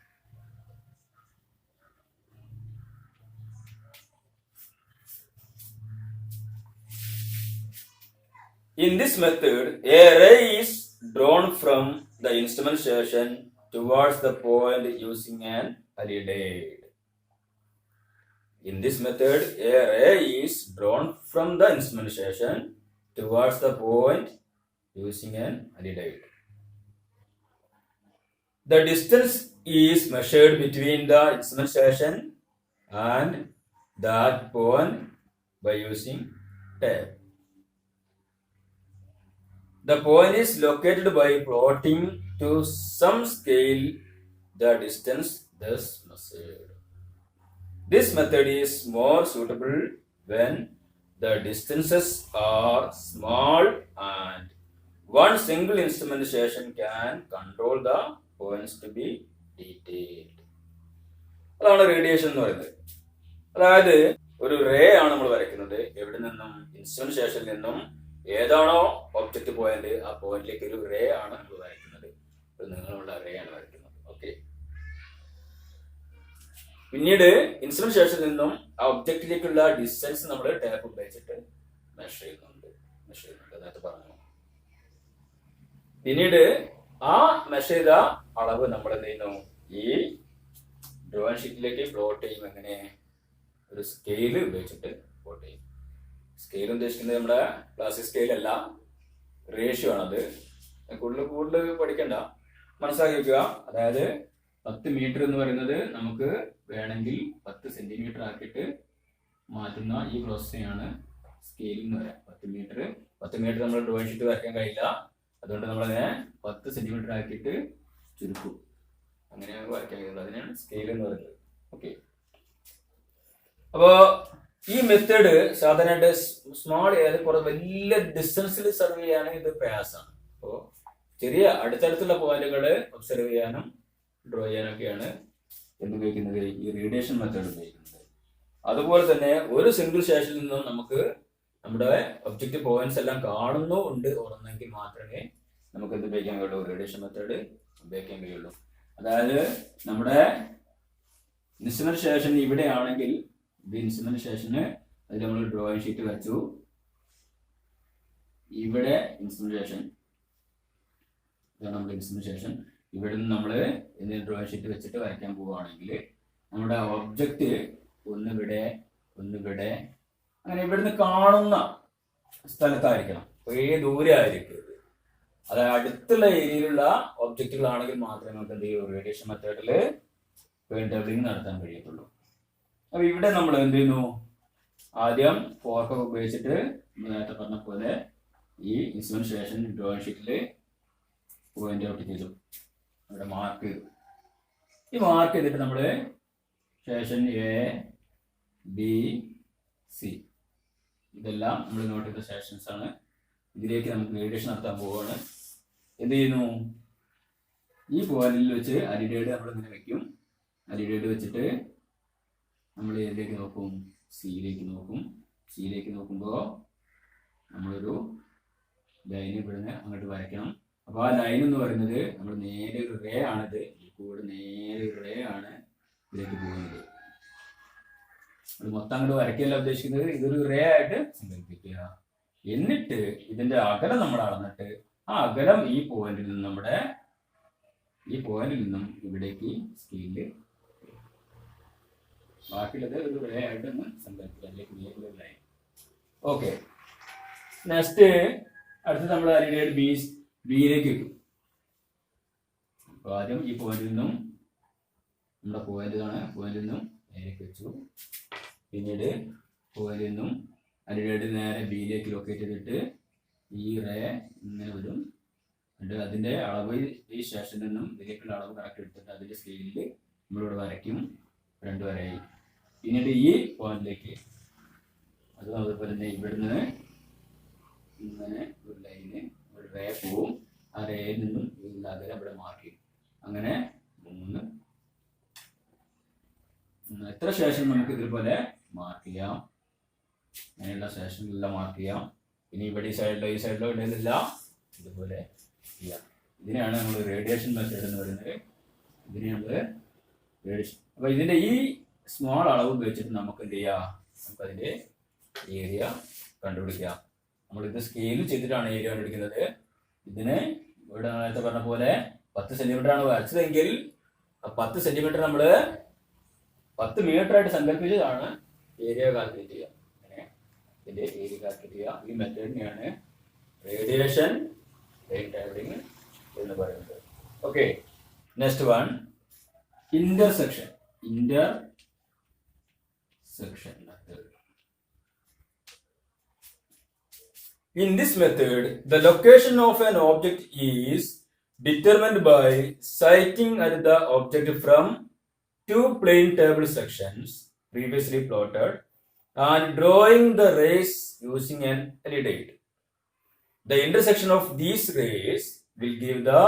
In this method, a ray is drawn from the instrument station towards the point using an alidade. In this method, a ray is drawn from the instrument station towards the point using an alidade. The distance is measured between the instrument station and that point by using tape. The point is located by plotting to some scale the distance thus measured. This method is more suitable when the distances are small and one single instrument station can control the points to be detailed. അതാണ് radiation എന്ന് പറയുന്നത്. അതായത് ഒരു ray ആണ് നമ്മൾ വരയ്ക്കുന്നത്. എവിടെ നിന്നും? ഇൻസ്ട്രുമെന്റ് സ്റ്റേഷനിൽ നിന്നും ഏതാണോ ഒബ്ജക്റ്റ് പോയിന്റ്, ആ പോയിന്റിലേക്ക് ഒരു റേ ആണ് നമ്മൾ വരയ്ക്കുന്നത്. ഒരു നീളമുള്ള റേ ആണ് വരയ്ക്കുന്നത്. ഓക്കെ. പിന്നീട് ഇൻസ്ട്രുമെന്റ് സ്റ്റേഷനിൽ നിന്നും ആ ഒബ്ജക്റ്റിലേക്കുള്ള ഡിസ്റ്റൻസ് നമ്മൾ ടാപ്പ് ഉപയോഗിച്ചിട്ട് മെഷർ ചെയ്യുന്നുണ്ട്. നേരത്തെ പറഞ്ഞു. പിന്നീട് ആ മെഷർ ചെയ്ത അളവ് നമ്മൾ എന്ത് ചെയ്യുന്നു? ഈ ഡ്രോയിങ് ഷീറ്റിലേക്ക് പ്ലോട്ട് ചെയ്യും. എങ്ങനെ? ഒരു സ്കെയില് ഉപയോഗിച്ചിട്ട് പ്ലോട്ട് ചെയ്യും. സ്കെയിൽ ഉദ്ദേശിക്കുന്നത് നമ്മുടെ ക്ലാസിക് സ്കെയിൽ അല്ല, റേഷ്യോ ആണത്. കൂടുതൽ പഠിക്കണ്ട, മനസ്സിലാക്കി വെക്കുക. അതായത് 10 മീറ്റർ എന്ന് പറയുന്നത് നമുക്ക് വേണമെങ്കിൽ 10 സെന്റിമീറ്റർ ആക്കിയിട്ട് മാറ്റുന്ന ഈ പ്രോസസ്സിനെയാണ് സ്കെയിലിംഗ് എന്ന് പറയാം. 10 മീറ്റർ നമ്മൾ ഡ്രോയിങ് ഷീറ്റ് വരയ്ക്കാൻ കഴിയില്ല. അതുകൊണ്ട് നമ്മളതിനെ 10 സെന്റിമീറ്റർ ആക്കിയിട്ട് ചുരുക്കും. അങ്ങനെയാണ് വരയ്ക്കാൻ കഴിയുന്നത്. അതിനാണ് സ്കെയിൽ എന്ന് പറയുന്നത്. ഓക്കെ. അപ്പോ ഈ മെത്തേഡ് സാധാരണയായിട്ട് സ്മോൾ കുറേ വലിയ ഡിസ്റ്റൻസിൽ സർവ് ചെയ്യാനും ഇത് പ്രയാസമാണ്. അപ്പോൾ ചെറിയ അടുത്തടുത്തുള്ള പോയിന്റുകൾ ഒബ്സർവ് ചെയ്യാനും ഡ്രോ ചെയ്യാനൊക്കെയാണ് എന്തുപയോഗിക്കുന്നത്? ഈ റേഡിയേഷൻ മെത്തേഡ് ഉപയോഗിക്കുന്നത്. അതുപോലെ തന്നെ ഒരു സിംഗിൾ സ്റ്റേഷനിൽ നിന്നും നമുക്ക് നമ്മുടെ ഒബ്ജക്റ്റ് പോയിന്റ്സ് എല്ലാം കാണുന്നു ഉണ്ട് ഓർന്നെങ്കിൽ മാത്രമേ നമുക്ക് എന്ത് ഉപയോഗിക്കാൻ കഴിയുള്ളൂ? റേഡിയേഷൻ മെത്തേഡ് ഉപയോഗിക്കാൻ കഴിയുള്ളൂ. അതായത് നമ്മുടെ ഇൻസ്ട്രുമെന്റ് സ്റ്റേഷൻ ഇവിടെയാണെങ്കിൽ ഇത് ഇൻസ്ട്രുമെന്റ് സ്റ്റേഷന് അതിൽ നമ്മൾ ഡ്രോയിങ് ഷീറ്റ് വരച്ചു. ഇവിടെ ഇൻസ്ട്രുമെന്റ് സ്റ്റേഷൻ, ഇതാണ് നമ്മുടെ ഇൻസ്ട്രുമെന്റ് സ്റ്റേഷൻ. ഇവിടെ നിന്ന് നമ്മൾ എന്തെങ്കിലും ഡ്രോയിങ് ഷീറ്റ് വെച്ചിട്ട് വരയ്ക്കാൻ പോവുകയാണെങ്കിൽ നമ്മുടെ ഒബ്ജക്റ്റ് ഒന്നിവിടെ അങ്ങനെ ഇവിടുന്ന് കാണുന്ന സ്ഥലത്തായിരിക്കണം. കുറേ ദൂരെ ആയിരിക്കും. അതായത് അടുത്തുള്ള ഏരിയയിലുള്ള ഒബ്ജക്റ്റുകളാണെങ്കിൽ മാത്രമേ നമുക്ക് എന്ത് ചെയ്യൂ? റേഡിയേഷൻ മെത്തേഡിൽ പെയിന്റ് ടാബ്ലിംഗ് നടത്താൻ കഴിയത്തുള്ളൂ. അപ്പൊ ഇവിടെ നമ്മൾ എന്ത് ചെയ്യുന്നു? ആദ്യം ഫോർക്കൊക്കെ ഉപയോഗിച്ചിട്ട് നേരത്തെ പറഞ്ഞ പോലെ ഈ ഇൻസ്ട്രുമെന്റ് സ്റ്റേഷൻ ഡ്രോയിങ് ഷീറ്റിൽ പോയിന്റ് ഔട്ട് ചെയ്തു, ഇവിടെ മാർക്ക് ചെയ്തു. ഈ മാർക്ക് ചെയ്തിട്ട് നമ്മൾ സ്റ്റേഷൻ എ, ബി, സി ഇതെല്ലാം നമ്മൾ നോട്ട് ചെയ്ത സ്റ്റേഷൻസ് ആണ്. ഇതിലേക്ക് നമുക്ക് റേഡിയേഷൻ നടത്താൻ പോവുകയാണ്. എന്ത് ചെയ്യുന്നു? ഈ പോയിന്റിൽ വെച്ച് അലിഡേഡ് നമ്മൾ ഇങ്ങനെ വെക്കും. അലിഡേഡ് വെച്ചിട്ട് നമ്മൾ ഏതിലേക്ക് നോക്കും? സിയിലേക്ക് നോക്കും. സിയിലേക്ക് നോക്കുമ്പോൾ നമ്മളൊരു ലൈൻ ഇവിടുന്ന് അങ്ങോട്ട് വരയ്ക്കണം. അപ്പോൾ ആ ലൈൻ എന്ന് പറയുന്നത് നമ്മൾ നേരെ ഒരു റേ ആണിത്. ഈ കൂടെ നേരെ ഒരു റേ ആണ് ഇതിലേക്ക് പോകുന്നത്. നമ്മൾ മൊത്തം അങ്ങോട്ട് വരയ്ക്കല്ല ഉദ്ദേശിക്കുന്നത്, ഇതൊരു റേ ആയിട്ട് സങ്കല്പിക്കുക. എന്നിട്ട് ഇതിന്റെ അകലം നമ്മൾ അളന്നിട്ട് ആ അകലം ഈ പോയിന്റിൽ നിന്നും ഇവിടേക്ക് സ്കെയില് ബാക്കിയുള്ളത് ഒരു റേ ആയിട്ട് സങ്കല്പിക്കുക. അതിലേക്ക് ലൈൻ. ഓക്കെ. നെക്സ്റ്റ് അടുത്ത് നമ്മൾ അലിഡേഡ് ബിയിലേക്ക് വെക്കും. അപ്പോൾ ആദ്യം ഈ പോയിന്റിൽ നിന്നും നമ്മുടെ പോയിന്റ് ആണ്, പോയിന്റിൽ നിന്നും നേരേക്ക് വെച്ചു. പിന്നീട് പോയിന്റിൽ നിന്നും അതിൻ്റെ നേരെ ബിയിലേക്ക് ലൊക്കേറ്റ് ചെയ്തിട്ട് ഈ റേ ഇങ്ങനെ വരും. എന്നിട്ട് അതിൻ്റെ അളവ് ഈ സ്റ്റേഷനിൽ നിന്നും ഇതിലേക്കുള്ള അളവ് കറക്റ്റ് എടുത്തിട്ട് അതിൻ്റെ സ്കെയിലിൽ നമ്മളിവിടെ വരയ്ക്കും. 2 വരയായി. പിന്നീട് ഈ പോയിന്റിലേക്ക് അത് അതുപോലെ തന്നെ ഇവിടുന്ന് ഇങ്ങനെ ഒരു ലൈന് ഒരു റേ പോവും. ആ റേയിൽ നിന്നും ഇതിൽ ഇവിടെ മാർക്ക് ചെയ്യും. അങ്ങനെ 3 എത്ര സ്റ്റേഷൻ നമുക്ക് ഇതുപോലെ മാർക്ക് ചെയ്യാം. അങ്ങനെയുള്ള സ്റ്റേഷനിലെല്ലാം മാർക്ക് ചെയ്യാം. ഇനി ഇവിടെ ഈ സൈഡിലോ ഇടയിലില്ല ഇതുപോലെ ചെയ്യാം. ഇതിനെയാണ് നമ്മൾ റേഡിയേഷൻ മെത്തേഡ് എന്ന് പറയുന്നത്. ഇതിനെ നമ്മൾ റേഡിയേഷൻ. അപ്പോൾ ഇതിൻ്റെ ഈ സ്മോൾ അളവ് ഉപയോഗിച്ചിട്ട് നമുക്ക് എന്ത് ചെയ്യാം, നമുക്കതിൻ്റെ ഏരിയ കണ്ടുപിടിക്കാം. നമ്മളിത് സ്കെയിൽ ചെയ്തിട്ടാണ് ഏരിയ കണ്ടുപിടിക്കുന്നത്. ഇതിന് ഇവിടെ നേരത്തെ പറഞ്ഞ പോലെ 10 സെന്റിമീറ്റർ ആണ് വരച്ചതെങ്കിൽ 10 സെന്റിമീറ്റർ നമ്മൾ 10 മീറ്റർ ആയിട്ട് സങ്കല്പിച്ചതാണ് ഏരിയ കാൽക്കുലേറ്റ് ചെയ്യുക. അങ്ങനെ ഇതിൻ്റെ ഏരിയ കാൽക്കുലേറ്റ് ചെയ്യുക. ഈ മെത്തേഡിനെയാണ് റേഡിയേഷൻ പ്ലെയിൻ ടേബിളിംഗ് എന്ന് പറയുന്നത്. Okay, next one intersection method. In this method, the location of an object is determined by sighting at the object from 2 plane table sections previously plotted and drawing the rays using an LED. The intersection of these rays will give the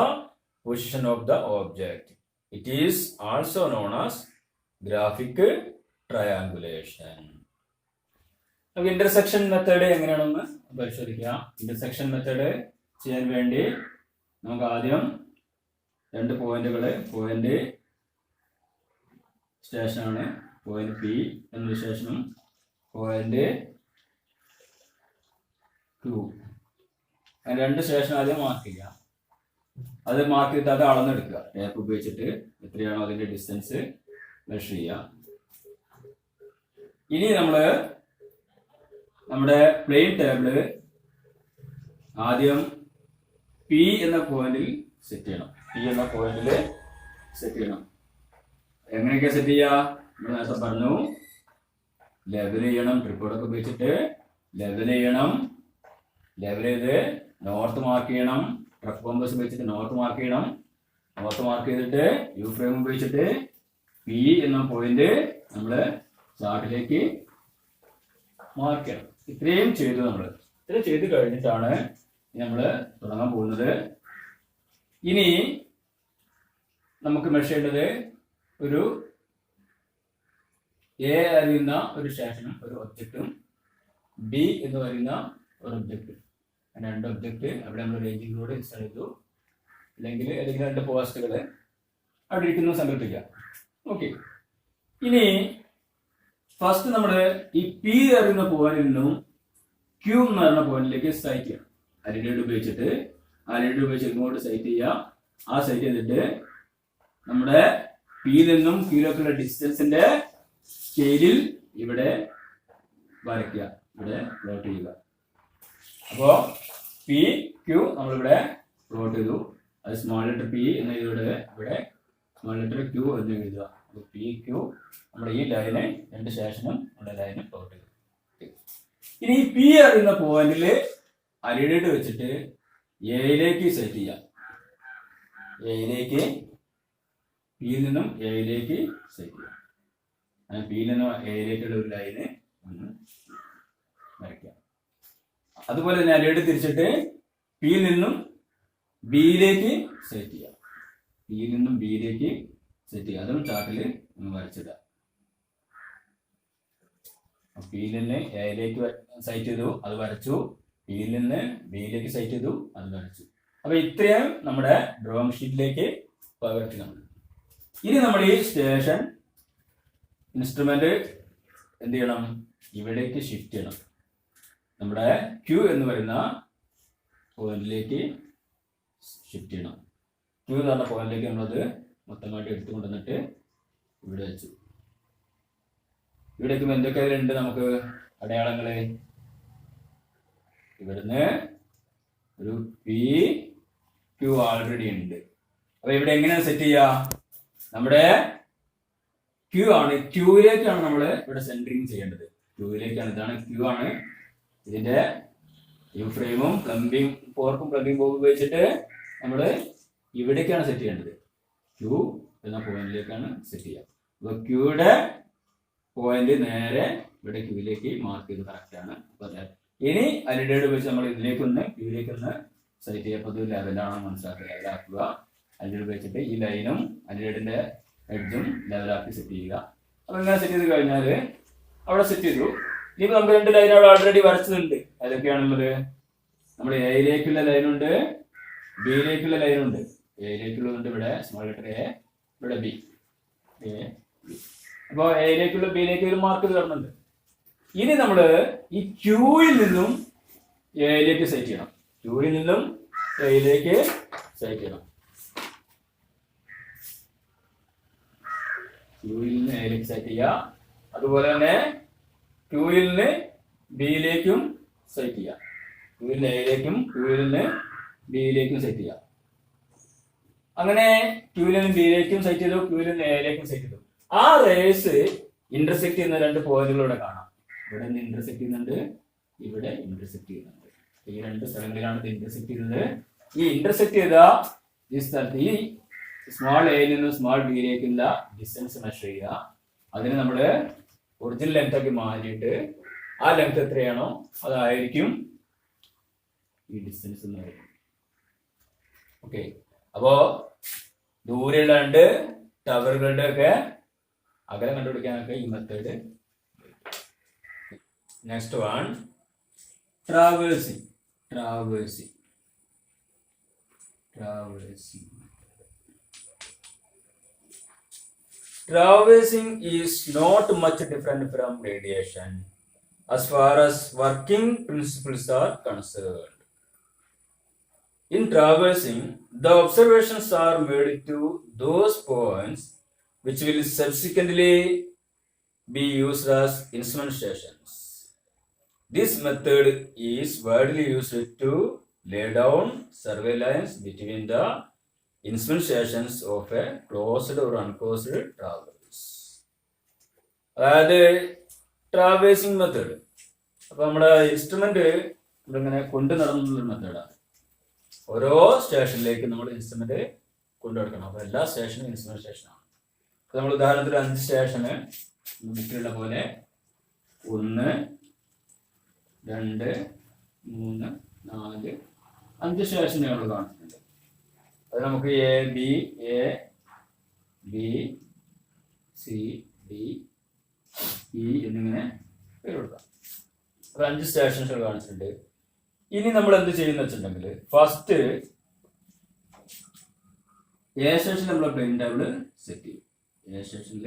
position of the object. It is also known as graphic triangulation. നമുക്ക് intersection method എങ്ങനെയാണെന്ന് പരിശോധിക്കാം. Intersection method ചെയ്യാൻ വേണ്ടി നമുക്ക് ആദ്യം 2 പോയിന്റുകൾ, point സ്റ്റേഷനാണ് point P എന്നൊരു സ്റ്റേഷനും പോയിന്റ് Q, അങ്ങനെ 2 സ്റ്റേഷൻ ആദ്യം മാർക്ക് ചെയ്യാം. അത് മാർക്ക് ചെയ്തിട്ട് അത് അളന്നെടുക്കുക. ടേപ്പ് ഉപയോഗിച്ചിട്ട് എത്രയാണോ അതിന്റെ ഡിസ്റ്റൻസ് മെഷർ ചെയ്യാം. ഇനി നമ്മുടെ പ്ലെയിൻ ടേബിള് ആദ്യം പി എന്ന പോയിന്റിൽ സെറ്റ് ചെയ്യണം. എങ്ങനെയൊക്കെ സെറ്റ് ചെയ്യുക? നമ്മൾ നേരത്തെ പറഞ്ഞു, ലെവൽ ചെയ്യണം. ട്രിപ്പോഡൊക്കെ ഉപയോഗിച്ചിട്ട് ലെവൽ ചെയ്ത് നോർത്ത് മാർക്ക് ചെയ്യണം. ട്രക്ക് കോമ്പസ് ഉപയോഗിച്ചിട്ട് നോർത്ത് മാർക്ക് ചെയ്യണം. നോർത്ത് മാർക്ക് ചെയ്തിട്ട് യു ഫ്രെയിം ഉപയോഗിച്ചിട്ട് പി എന്ന പോയിന്റ് നമ്മൾ ചാർട്ടിലേക്ക് മാർക്ക് ചെയ്യണം. ഇത്രയും ചെയ്തു. ഇത്രയും ചെയ്ത് കഴിഞ്ഞിട്ടാണ് നമ്മൾ തുടങ്ങാൻ പോകുന്നത്. ഇനി നമുക്ക് മെഷർ ചെയ്യേണ്ടത് ഒരു എ അറിയുന്ന ഒരു സ്റ്റേഷനും ഒരു ഒബ്ജക്റ്റും ബി എന്ന് പറയുന്ന ഒരു ഒബ്ജക്റ്റ്. 2 ഒബ്ജക്റ്റ് അവിടെ നമ്മൾ റേഞ്ചിങ്ങിലൂടെ ഇൻസ്റ്റാൾ ചെയ്തു. അല്ലെങ്കിൽ ഏതെങ്കിലും 2 പോസ്റ്റുകൾ അവിടെ ഇരിക്കുന്നു സങ്കല്പിക്കുക. ഓക്കെ, ഇനി ഫസ്റ്റ് നമ്മൾ ഈ പി അറിയുന്ന പോയിന്റിൽ നിന്നും ക്യൂ എന്ന് പറയുന്ന പോയിന്റിലേക്ക് സൈറ്റ് ചെയ്യണം. LED ഉപയോഗിച്ചിട്ട് ഇങ്ങോട്ട് സൈറ്റ് ചെയ്യുക. ആ സൈറ്റ് ചെയ്തിട്ട് നമ്മുടെ പിയിൽ നിന്നും ക്യൂയിലേക്കുള്ള ഡിസ്റ്റൻസിന്റെ സ്കെയിലിൽ ഇവിടെ വരയ്ക്കുക, ഇവിടെ പ്ലോട്ട് ചെയ്യുക. അപ്പോൾ പി ക്യൂ നമ്മളിവിടെ പ്ലോട്ട് ചെയ്തു. അത് സ്മോൾ ലെറ്റർ പി എന്ന് എഴുതിയുടെ ഇവിടെ സ്മോൾ ലെറ്റർ ക്യൂ എന്ന് എഴുതുക. അപ്പോൾ പി ക്യൂ നമ്മുടെ ഈ ലൈന് 2 സ്റ്റേഷനും നമ്മുടെ ലൈന് പ്ലോട്ട് ചെയ്തു. ഇനി ഈ പി അറിയുന്ന പോയിന്റിൽ LED വെച്ചിട്ട് എയിലേക്ക് സെറ്റ് ചെയ്യാം. പിയിൽ നിന്നും എയിലേക്ക് സെറ്റ് ചെയ്യാം. അങ്ങനെ പിയിൽ നിന്നും എയിലേക്കുള്ള ഒരു ലൈന് വരയ്ക്കാം. അതുപോലെ തന്നെ LED തിരിച്ചിട്ട് പിയിൽ നിന്നും ബിയിലേക്ക് സെറ്റ് ചെയ്യാം. അതും ചാർട്ടിൽ ഒന്ന് വരച്ചിടുക. പിയിൽ നിന്ന് എയിലേക്ക് സൈറ്റ് ചെയ്തു, അത് വരച്ചു. പിയിൽ നിന്ന് ബിയിലേക്ക് സൈറ്റ് ചെയ്തു, അത് വരച്ചു. അപ്പൊ ഇത്രയും നമ്മുടെ ഡ്രോയിങ് ഷീറ്റിലേക്ക് പകർത്തി. ഇനി നമ്മൾ ഈ സ്റ്റേഷൻ ഇൻസ്ട്രുമെന്റ് എന്ത് ചെയ്യണം? ഇവിടേക്ക് ഷിഫ്റ്റ് ചെയ്യണം. നമ്മുടെ ക്യൂ എന്ന് പറയുന്ന പോയിന്റിലേക്ക് ഷിഫ്റ്റ് ചെയ്യണം. ക്യൂ എന്ന് പറഞ്ഞ പോയിന്റിലേക്ക് നമ്മളത് മൊത്തമായിട്ട് എടുത്തു കൊണ്ടുവന്നിട്ട് ഇവിടെ വെച്ചു. ഇവിടെ എത്തുമ്പോൾ എന്തൊക്കെ ഉണ്ട് നമുക്ക് അടയാളങ്ങള്? ഇവിടുന്ന് ഒരു പി ക്യൂ ആൾറെഡി ഉണ്ട്. അപ്പൊ ഇവിടെ എങ്ങനെയാണ് സെറ്റ് ചെയ്യുക? നമ്മുടെ ക്യൂ ആണ്, ക്യൂയിലേക്കാണ് നമ്മൾ ഇവിടെ സെൻറ്ററിങ് ചെയ്യേണ്ടത്. ക്യൂയിലേക്കാണ്, ഇതാണ് ക്യൂ ആണ്. ഇതിന്റെ യു ഫ്രെയിമും പ്ലംബിംഗ് ഫോർക്കും പ്ലംബിംഗ് ബോബും ഉപയോഗിച്ചിട്ട് നമ്മൾ ഇവിടേക്കാണ് സെറ്റ് ചെയ്യേണ്ടത്. ക്യൂ എന്ന പോയിന്റിലേക്കാണ് സെറ്റ് ചെയ്യുക. അപ്പൊ ക്യൂയുടെ പോയിന്റ് നേരെ ഇവിടെ ക്യൂയിലേക്ക് മാർക്ക് ചെയ്ത് കറക്റ്റ് ആണ്. ഇനി അലിഡേഡ് വെച്ച് നമ്മൾ ഇതിലേക്കൊന്ന് ക്യൂയിലേക്കൊന്ന് സെറ്റ് ചെയ്യുമ്പോൾ ഇത് ലെവലാണെന്ന് മനസ്സിലാക്കുക, ലെവലാക്കുക. അലിഡേഡ് വെച്ചിട്ട് ഈ ലൈനും അലിഡേഡിന്റെ എഡ്ജും ലെവലാക്കി സെറ്റ് ചെയ്യുക. അപ്പൊ ഇങ്ങനെ സെറ്റ് ചെയ്ത് കഴിഞ്ഞാൽ അവിടെ സെറ്റ് ചെയ്തു. ഇനിയിപ്പോൾ നമുക്ക് 2 ലൈൻ അവിടെ ഓൾറെഡി വരച്ചതുണ്ട്. ഏതൊക്കെയാണുള്ളത്? നമ്മുടെ എയിലേക്കുള്ള ലൈനുണ്ട്, ബിയിലേക്കുള്ള ലൈനുണ്ട്. എയിലേക്കുള്ളതുണ്ട് ഇവിടെ സ്മോൾ ലെറ്റർ എ, ഇവിടെ ബി. അപ്പോൾ എയിലേക്കുള്ള ബിയിലേക്ക് ഒരു മാർക്ക് തരുന്നുണ്ട്. ഇനി നമ്മൾ ഈ ക്യൂയിൽ നിന്നും എയിലേക്ക് സെറ്റ് ചെയ്യണം. ക്യൂയിൽ നിന്നും എയിലേക്ക് സെറ്റ് ചെയ്യണം. ക്യൂയിൽ നിന്ന് എയിലേക്ക് സെറ്റ് ചെയ്യുക. അതുപോലെ തന്നെ ക്യൂയിൽ നിന്ന് ബിയിലേക്കും സെറ്റ് ചെയ്യുക. ക്യൂയിൽ നിന്ന് എയിലേക്കും ക്യൂയിൽ നിന്ന് ബിയിലേക്കും സെറ്റ് ചെയ്യുക. അങ്ങനെ ക്യൂയിൽ നിന്ന് ബിയിലേക്കും സെറ്റ് ചെയ്തു, ക്യൂയിൽ നിന്ന് എയിലേക്കും സെറ്റ് ചെയ്തു. ആ റേസ് ഇന്റർസെക്ട് ചെയ്യുന്ന 2 പോയിന്റുകളിലൂടെ കാണാം. ഇവിടെ നിന്ന് ഇന്റർസെക്ട് ചെയ്യുന്നുണ്ട്, ഇവിടെ ഇന്റർസെക്ട് ചെയ്യുന്നുണ്ട്. ഈ 2 സ്ഥലങ്ങളിലാണ് ഇത് ഇന്റർസെക്ട് ചെയ്യുന്നത്. ഈ ഇന്റർസെക്ട് ചെയ്ത ഈ സ്ഥലത്ത് ഈ സ്മോൾ എയിൽ നിന്ന് സ്മോൾ ബിയിലേക്കുള്ള ഡിസ്റ്റൻസ് മെഷർ ചെയ്യുക. അതിന് നമ്മൾ ഒറിജിനൽ ലെങ്ത് ആക്കി മാറ്റിയിട്ട് ആ ലെങ്ത് എത്രയാണോ അതായിരിക്കും ഈ ഡിസ്റ്റൻസ് എന്ന് പറയുന്നത്. ഓക്കെ, അപ്പോ ദൂരെയുള്ള 2 ടവറുകളുടെ ഒക്കെ അകലം കണ്ടുപിടിക്കാനൊക്കെ ഈ method. Next one, traversing. Traversing traversing Traversing is not much different from radiation as far as working principles are concerned. In traversing, the observations are made to those points which will subsequently be used as instrument stations. This method is widely used to lay down survey lines between the instrument stations of a closed or unclosed traverse. അതായത് traversing method. അപ്പൊ നമ്മുടെ instrument നമ്മളിങ്ങനെ കൊണ്ടു നടന്നുള്ള മെത്തേഡാണ്. ഓരോ സ്റ്റേഷനിലേക്ക് നമ്മൾ instrument കൊണ്ടുനടക്കണം. അപ്പൊ എല്ലാ സ്റ്റേഷനും ഇൻസ്ട്രുമെന്റ് സ്റ്റേഷനാണ്. അപ്പൊ നമ്മൾ ഉദാഹരണത്തിന് 5 സ്റ്റേഷന് ബുക്കിലുള്ള പോലെ 1, 2, 3, 4, 5 സ്റ്റേഷനുകൾ നമ്മൾ കാണിച്ചിട്ടുണ്ട്. അത് നമുക്ക് A B C D E എന്നിങ്ങനെ പേര് കൊടുക്കാം. അപ്പൊ 5 സ്റ്റേഷൻസുകൾ കാണിച്ചിട്ടുണ്ട്. ഇനി നമ്മൾ എന്ത് ചെയ്യുന്ന വെച്ചിട്ടുണ്ടെങ്കിൽ ഫസ്റ്റ് എ സ്റ്റേഷനിൽ നമ്മൾ പ്ലെയിൻ ടേബിൾ സെറ്റ് ചെയ്യും. എ സ്റ്റേഷനിൽ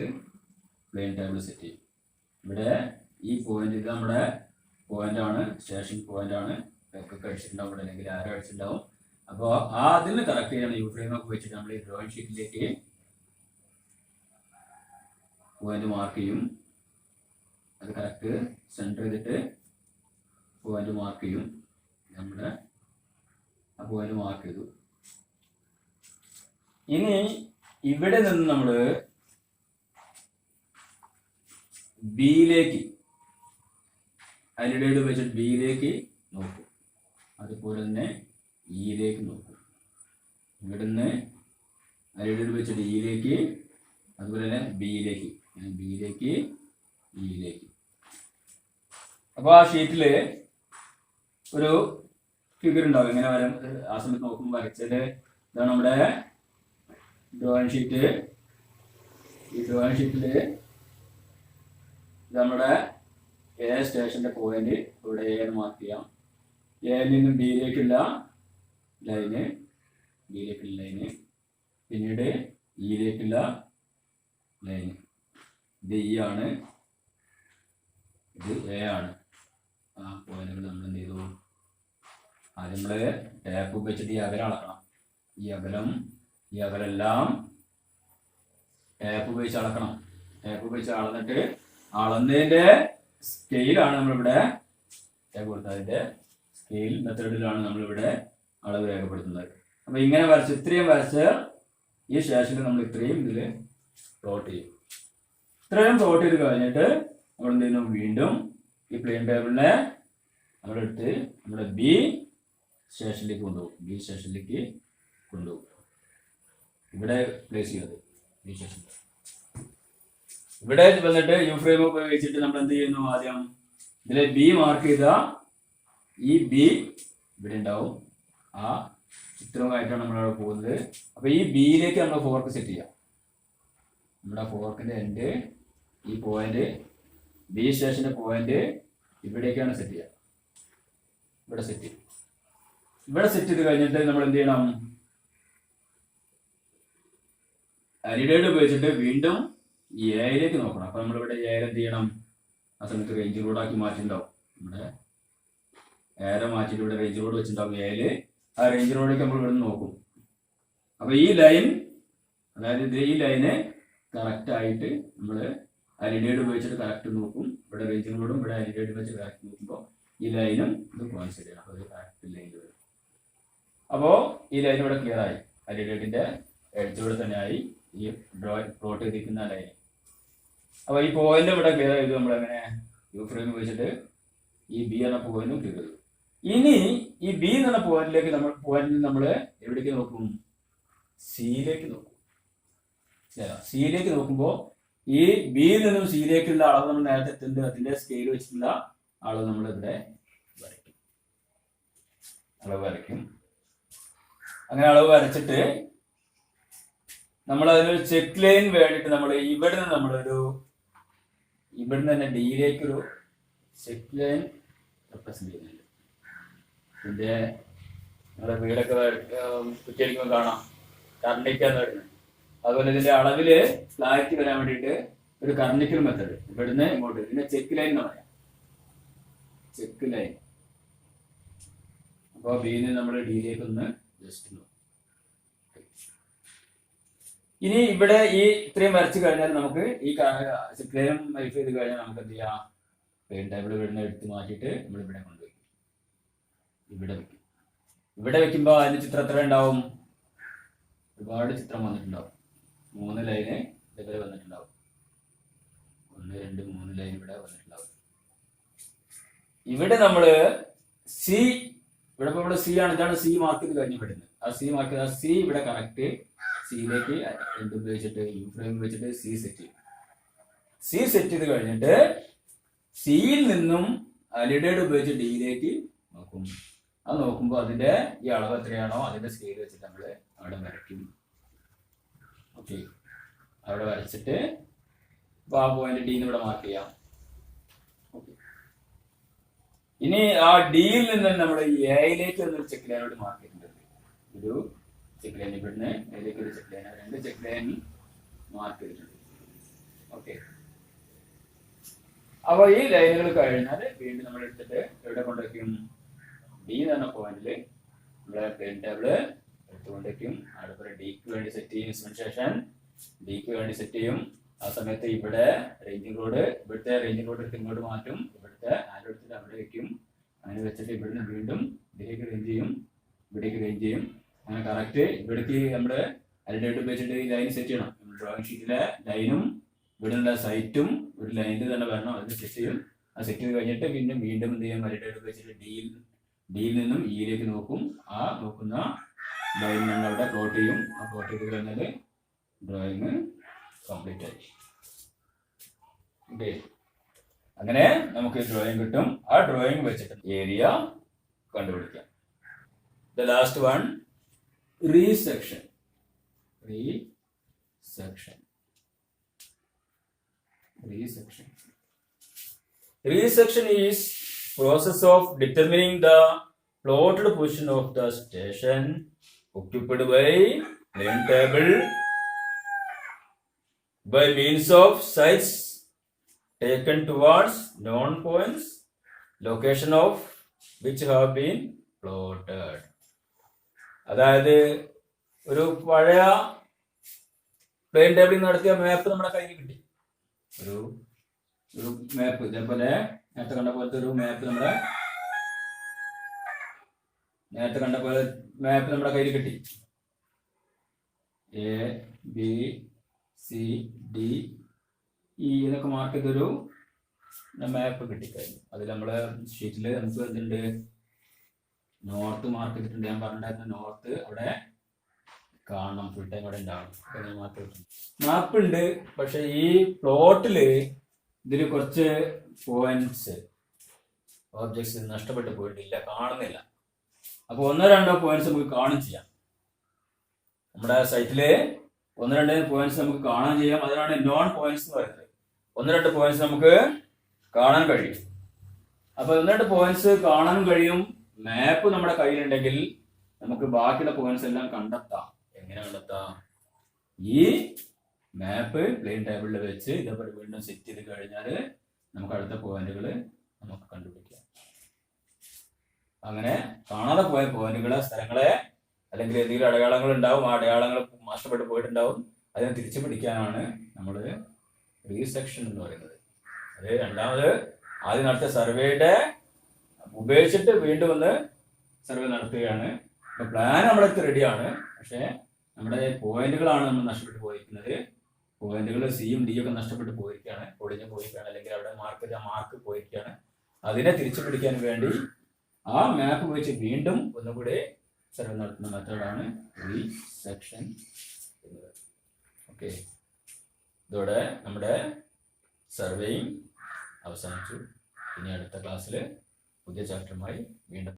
പ്ലെയിൻ ടേബിൾ സെറ്റ് ചെയ്യും. ഇവിടെ ഈ പോയിന്റ്, ഇത് നമ്മുടെ പോയിന്റ് ആണ്, സ്റ്റേഷൻ പോയിന്റ് ആണ്. ഒക്കെ അടിച്ചിട്ടുണ്ടാവും ഇവിടെ, അല്ലെങ്കിൽ ആരോ അടിച്ചിട്ടുണ്ടാവും. അപ്പോൾ അതിന് കറക്റ്റ് ചെയ്യണം. യു ഫ്രെയിം ഒക്കെ വെച്ചിട്ട് നമ്മൾ ഈ ഡ്രോയിങ് ഷീറ്റിലേക്ക് പോയിന്റ് മാർക്ക് ചെയ്യും. അത് കറക്റ്റ് സെൻറ്റർ ചെയ്തിട്ട് പോയിന്റ് മാർക്ക് ചെയ്യും. നമ്മുടെ ആ പോയിന്റ് മാർക്ക് ചെയ്തു. ഇനി ഇവിടെ നിന്ന് നമ്മൾ ബിയിലേക്ക് അലിഡേഡ് വെച്ചിട്ട് ബിയിലേക്ക് നോക്കും. അതുപോലെ തന്നെ ഇയിലേക്ക് നോക്കും. ഇവിടുന്ന് അലിഡേഡ് വെച്ചിട്ട് ഇയിലേക്ക്, അതുപോലെ തന്നെ ബിയിലേക്ക്, ബിയിലേക്ക് ഇയിലേക്ക്. അപ്പോൾ ആ ഷീറ്റിൽ ഒരു ഫിഗർ ഉണ്ടാവും. ഇങ്ങനെ ആ സമയത്ത് നോക്കുമ്പോൾ വരച്ചത് ഇതാണ് നമ്മുടെ ഡ്രോയിങ് ഷീറ്റ്. ഈ ഡ്രോയിങ് ഷീറ്റിൽ ഇത് നമ്മുടെ എ സ്റ്റേഷന്റെ പോയിന്റ് ഇവിടെ എ മാർക്ക് ചെയ്യാം. എയിൽ നിന്നും ബിയിലേക്കുള്ള ലൈന്, ബിയിലേക്കുള്ള ലൈന്, പിന്നീട് ഇയിലേക്കുള്ള ലൈന്. ഇത് ഇ ആണ്, ഇത് എ ആണ്. ആ പോയിന്റുകൾ നമ്മൾ എന്ത് ചെയ്തു? ആദ്യം നമ്മൾ ടാപ്പ് വെച്ചിട്ട് ഈ അകലം അളക്കണം. ഈ അകലെല്ലാം ടാപ്പ് ഉപയോഗിച്ച് അളക്കണം. ടാപ്പ് ഉപയോഗിച്ച് അളന്നിട്ട് അളന്നതിൻ്റെ സ്കെയിലാണ് നമ്മളിവിടെ ടാപ്പ് കൊടുത്തത്. അതിൻ്റെ സ്കെയിൽ മെത്തേഡിലാണ് നമ്മളിവിടെ അളവ് രേഖപ്പെടുത്തുന്നത്. അപ്പോൾ ഇങ്ങനെ വരച്ച്, ഇത്രയും വരച്ച് ഈ സ്റ്റേഷനിൽ നമ്മൾ ഇത്രയും ഇതിൽ പ്ലോട്ട് ചെയ്യും. ഇത്രയും പ്ലോട്ട് ചെയ്ത് കഴിഞ്ഞിട്ട് നമ്മൾ എന്ത് ചെയ്യുന്നു, വീണ്ടും ഈ പ്ലെയിൻ ടേബിളിനെ നമ്മളെടുത്ത് നമ്മുടെ ബി സ്റ്റേഷനിലേക്ക് കൊണ്ടുപോകും. ബി സ്റ്റേഷനിലേക്ക് കൊണ്ടുപോകും. ഇവിടെ പ്ലേസ് ചെയ്യുന്നത് ബി സ്റ്റേഷൻ. ഇവിടെ വന്നിട്ട് യു ഫ്രെയിം ഉപയോഗിച്ചിട്ട് നമ്മൾ എന്ത് ചെയ്യുന്നു, ആദ്യം ഇതിലെ ബി മാർക്ക് ചെയ്ത ഈ ബി ഇവിടെ ഉണ്ടാവും. ആ ചിത്രമായിട്ടാണ് നമ്മളവിടെ പോകുന്നത്. അപ്പൊ ഈ ബിയിലേക്ക് നമ്മൾ ഫോർക്ക് സെറ്റ് ചെയ്യാം. നമ്മുടെ ഫോർക്കിന്റെ എൻഡ് ഈ പോയിന്റ് ബി സ്റ്റേഷന്റെ പോയിന്റ് ഇവിടേക്കാണ് സെറ്റ് ചെയ്യുക. ഇവിടെ സെറ്റ് ചെയ്യും. ഇവിടെ സെറ്റ് ചെയ്ത് കഴിഞ്ഞിട്ട് നമ്മൾ എന്ത് ചെയ്യണം, അരിഡേഡ് ഉപയോഗിച്ചിട്ട് വീണ്ടും ഈ എയിലേക്ക് നോക്കണം. അപ്പൊ നമ്മളിവിടെ എയർ എന്ത് ചെയ്യണം, ആ സമയത്ത് റേഞ്ച് റോഡാക്കി മാറ്റിണ്ടാവും. നമ്മുടെ എയറെ മാറ്റിയിട്ട് ഇവിടെ റേഞ്ച് റോഡ് വെച്ചിട്ടുണ്ടാവും. എയില് ആ റേഞ്ച് റോഡിലേക്ക് നമ്മൾ ഇവിടെ നോക്കും. അപ്പൊ ഈ ലൈൻ, അതായത് ഈ ലൈന് കറക്റ്റ് ആയിട്ട് നമ്മൾ അരിഡേഡ് ഉപയോഗിച്ചിട്ട് കറക്റ്റ് നോക്കും. ഇവിടെ റേഞ്ച് റോഡും ഇവിടെ അരിഡേഡ് വെച്ച് കറക്റ്റ് നോക്കുമ്പോൾ ഈ ലൈനും ഇത് കോൺസെപ്റ്റ് ചെയ്യണം. അപ്പോൾ കറക്റ്റ് ലൈൻ വരും. അപ്പോൾ ഈ ലൈൻ ഇവിടെ ക്ലിയർ ആയി. അരിഡേഡിന്റെ എഡ്ജോടെ തന്നെ ആയി ഈ പ്ലോട്ട് ചെയ്തിരിക്കുന്ന ലൈൻ. അപ്പോൾ ഈ പോയിന്റ് ഇവിടെ ക്ലിയർ ചെയ്തു. നമ്മളെങ്ങനെ യു ഫ്രെയിം ഉപയോഗിച്ചിട്ട് ഈ ബി എന്ന പോയിന്റും ക്ലിയർ ചെയ്തു. ഇനി ഈ ബി എന്ന പോയിന്റിലേക്ക് നമ്മൾ എവിടേക്ക് നോക്കും, സിയിലേക്ക് നോക്കും. സിയിലേക്ക് നോക്കുമ്പോൾ ഈ ബിയിൽ നിന്നും സിയിലേക്കുള്ള അളവ് നമ്മൾ നേരത്തെ എത്തുന്നത് അതിന്റെ സ്കെയിൽ വെച്ചിട്ടുള്ള അളവ് നമ്മൾ ഇവിടെ വരയ്ക്കും. അളവ് വരയ്ക്കും. അങ്ങനെ അളവ് വരച്ചിട്ട് നമ്മൾ അതിനൊരു ചെക്ക് ലൈൻ വേണ്ടിയിട്ട് നമ്മൾ ഇവിടുന്ന് തന്നെ ഡിയിലേക്കൊരു ചെക്ക് ലൈൻ റെപ്രസെന്റ് ചെയ്യുന്നുണ്ട്. ഇതിന്റെ നമ്മുടെ വീടൊക്കെ കുറ്റിയടിക്കുമ്പോൾ കാണാം കർണിക്കാന്ന് പറയുന്നത്. അതുപോലെ ഇതിന്റെ അളവില് ഫ്ലാറ്റ് വരാൻ വേണ്ടിയിട്ട് ഒരു കർണിക്കൽ മെത്തേഡ് ഇവിടുന്ന് ഇങ്ങോട്ട് ഇതിന്റെ ചെക്ക് ലൈൻ എന്ന് പറയാം. Check line. അപ്പോൾ ബിന്ന് നമ്മൾ ഡിയിലേക്ക് ഒന്ന് ജസ്റ്റ് നോക്കും. ഇനി ഇവിടെ ഈ ഇത്രയും വരച്ചു കഴിഞ്ഞാൽ നമുക്ക് ഈ ചെക്ക് ലൈൻ വെരിഫൈ ചെയ്ത് കഴിഞ്ഞാൽ നമുക്ക് എന്ത് ചെയ്യാം, പെയിൻ ടേബിൾ ഇവിടുന്ന് എടുത്ത് മാറ്റിയിട്ട് നമ്മൾ ഇവിടെ കൊണ്ടുവയ്ക്കും. ഇവിടെ വെക്കും. ഇവിടെ വെക്കുമ്പോൾ അതിന്റെ ചിത്രം എത്ര ഉണ്ടാവും, ഒരുപാട് ചിത്രം വന്നിട്ടുണ്ടാവും. 3 ലൈന് ഇതുവരെ വന്നിട്ടുണ്ടാവും. 1 2 3 ലൈൻ ഇവിടെ വന്നിട്ടുണ്ടാവും. ഇവിടെ നമ്മള് സി, ഇവിടെ ഇപ്പൊ ഇവിടെ സി ആണ്. ഇതാണ് സി മാർക്ക് ചെയ്ത് കഴിഞ്ഞ് വിടുന്നത്. ആ സി മാർക്ക് ചെയ്ത് സി ഇവിടെ കറക്റ്റ് സിയിലേക്ക് എന്ത് ഉപയോഗിച്ചിട്ട് യു ഫ്രെയിം ഉപയോഗിച്ചിട്ട് സി സെറ്റ് ചെയ്യും. സി സെറ്റ് ചെയ്ത് കഴിഞ്ഞിട്ട് സിയിൽ നിന്നും അലിഡേഡ് ഉപയോഗിച്ച് ഡിയിലേക്ക് നോക്കും. അത് നോക്കുമ്പോൾ അതിന്റെ ഈ അളവ് എത്രയാണോ അതിന്റെ സ്കെയിൽ വെച്ചിട്ട് നമ്മൾ അവിടെ വരയ്ക്കും. ഓക്കെ, അവിടെ വരച്ചിട്ട് ആ പോയിന്റ് ഡിന്ന് ഇവിടെ മാർക്ക് ചെയ്യാം. ഓക്കെ, ഇനി ആ ഡിയിൽ നിന്ന് നമ്മൾ എയിലേക്ക് ഒരു ചെക്ക് ലൈനോട് മാർക്ക് ചെയ്തിട്ടുണ്ട്. ഒരു ചെക്ക് ലൈൻ ഇവിടുന്ന് എയിലേക്ക് ഒരു check line, 2 check line mark ചെയ്തിട്ടുണ്ട്. ഓക്കെ, അപ്പൊ ഈ ലൈനുകൾ കഴിഞ്ഞാൽ വീണ്ടും നമ്മൾ എടുത്തിട്ട് എവിടെ കൊണ്ടുവയ്ക്കും, ഡി എന്ന് പറഞ്ഞ പോയിന്റില് നമ്മളെ പ്ലെയിൻ ടേബിള് എടുത്തുകൊണ്ടേക്കും. അടുത്ത ഡിക്ക് വേണ്ടി സെറ്റ് ചെയ്യും. ഇൻസ്ട്രുമെന്റേഷൻ ഡിക്ക് വേണ്ടി സെറ്റ് ചെയ്യും. ആ സമയത്ത് ഇവിടെ റേഞ്ചിങ് റോഡ്, ഇവിടുത്തെ റേഞ്ചിങ് റോഡ് എടുത്ത് ഇങ്ങോട്ട് മാറ്റും. ഇവിടുത്തെ ആരോ എടുത്തിട്ട് അവിടെ വെക്കും. അങ്ങനെ വെച്ചിട്ട് ഇവിടുന്ന് വീണ്ടും ഇതിലേക്ക് റേഞ്ച് ചെയ്യും, ഇവിടേക്ക് റേഞ്ച് ചെയ്യും. അങ്ങനെ കറക്റ്റ് ഇവിടേക്ക് നമ്മുടെ അരിഡേറ്റ് ഉപയോഗിച്ചിട്ട് ഈ ലൈൻ സെറ്റ് ചെയ്യണം. ഡ്രോയിങ് ഷീറ്റിലെ ലൈനും ഇവിടെയുള്ള സൈറ്റും ഒരു ലൈനിൽ തന്നെ വരണം. അത് സെറ്റ് ചെയ്യും. ആ സെറ്റ് ചെയ്ത് കഴിഞ്ഞിട്ട് വീണ്ടും എന്ത് ചെയ്യും, അരിഡേറ്റ് ഉപയോഗിച്ചിട്ട് ഡിയിൽ നിന്നും ഇയിലേക്ക് നോക്കും. ആ നോക്കുന്ന ലൈൻ നമ്മൾ അവിടെ പ്ലോട്ട് ചെയ്യും. ആ പ്ലോട്ട് ചെയ്ത് കഴിഞ്ഞാൽ ഡ്രോയിങ് കംപ്ലീറ്റ് ആയി. ഓക്കെ, അങ്ങനെ നമുക്ക് ഡ്രോയിങ് കിട്ടും. ആ ഡ്രോയിങ് വെച്ചിട്ട് ഏരിയ കണ്ടുപിടിക്കാം. The last one, resection. Resection is process of determining the plotted position of the station occupied by plane table by means of sites taken towards known points, location of which have been plotted. അതായത് ഒരു പഴയ plain ടേബിളിൽ നടത്തിയ മാപ്പ് നമ്മുടെ കയ്യിൽ കിട്ടി. ഒരു മാപ്പ് ഇതേപോലെ നേരത്തെ കണ്ട പോലത്തെ ഒരു മാപ്പ് നമ്മുടെ കയ്യിൽ കിട്ടി. A B C D E എന്നൊക്കെ മാർക്ക് ചെയ്തൊരു മാപ്പ് കിട്ടിക്കഴിഞ്ഞു. അതിൽ നമ്മളെ ഷീറ്റിൽ നമുക്ക് എന്തുണ്ട്, നോർത്ത് മാർക്ക് ചെയ്തിട്ടുണ്ട്. ഞാൻ പറഞ്ഞിട്ടുണ്ടായിരുന്നു നോർത്ത് അവിടെ കാണണം, ഫുൾ ടൈം അവിടെ ഉണ്ടാവണം. മാപ്പ് ഉണ്ട്, പക്ഷെ ഈ പ്ലോട്ടില് ഇതിൽ കുറച്ച് പോയിന്റ്സ് ഓബ്ജക്ട്സ് നഷ്ടപ്പെട്ടു പോയിട്ടില്ല, കാണുന്നില്ല. അപ്പൊ 1-2 പോയിന്റ്സ് നമുക്ക് കാണും ചെയ്യാം. നമ്മുടെ സൈറ്റില് 1-2 പോയിന്റ്സ് നമുക്ക് കാണാൻ ചെയ്യാം. അതിനാണ് നോൺ പോയിന്റ്സ് എന്ന് പറയുന്നത്. 1-2 പോയിന്റ്സ് നമുക്ക് കാണാൻ കഴിയും. അപ്പൊ 1-2 പോയിന്റ്സ് കാണാൻ കഴിയും. മാപ്പ് നമ്മുടെ കയ്യിലുണ്ടെങ്കിൽ നമുക്ക് ബാക്കിയുള്ള പോയിന്റ്സ് എല്ലാം കണ്ടെത്താം. എങ്ങനെ കണ്ടെത്താം? ഈ മാപ്പ് പ്ലെയിൻ ടേബിളിൽ വെച്ച് ഇതേപോലെ വീണ്ടും സെറ്റ് ചെയ്ത് കഴിഞ്ഞാൽ നമുക്ക് അടുത്ത പോയിന്റുകൾ നമുക്ക് കണ്ടുപിടിക്കാം. അങ്ങനെ കാണാതെ പോയ പോയിന്റുകളെ, സ്ഥലങ്ങളെ, അല്ലെങ്കിൽ എന്തെങ്കിലും അടയാളങ്ങൾ ഉണ്ടാവും, ആ അടയാളങ്ങൾ നഷ്ടപ്പെട്ടു പോയിട്ടുണ്ടാവും, അതിനെ തിരിച്ചു പിടിക്കാനാണ് നമ്മൾ റീസെക്ഷൻ എന്ന് പറയുന്നത്. അത് രണ്ടാമത് ആദ്യം നടത്തിയ സർവേയുടെ ഉപേക്ഷിച്ചിട്ട് വീണ്ടും ഒന്ന് സർവേ നടത്തുകയാണ്. പ്ലാൻ നമ്മളൊക്കെ റെഡിയാണ്, പക്ഷേ നമ്മുടെ പോയിന്റുകളാണ് നമ്മൾ നഷ്ടപ്പെട്ടു പോയിരിക്കുന്നത്. പോയിന്റുകൾ സിയും ഡിയും ഒക്കെ നഷ്ടപ്പെട്ടു പോയിരിക്കുകയാണ്, പൊളിഞ്ഞു പോയിരിക്കുകയാണ്, അല്ലെങ്കിൽ അവിടെ മാർക്ക് പോയിരിക്കുകയാണ്. അതിനെ തിരിച്ചു പിടിക്കാൻ വേണ്ടി ആ മാപ്പ് വെച്ച് വീണ്ടും ഒന്നുകൂടി സർവേ നടത്തുന്ന മെത്തേഡാണ് റീസെക്ഷൻ എന്നത്. ഓക്കെ, ഇതോടെ നമ്മുടെ സർവേയും അവസാനിച്ചു. ഇനി അടുത്ത ക്ലാസ്സിൽ പുതിയ ചാപ്റ്ററുമായി വീണ്ടും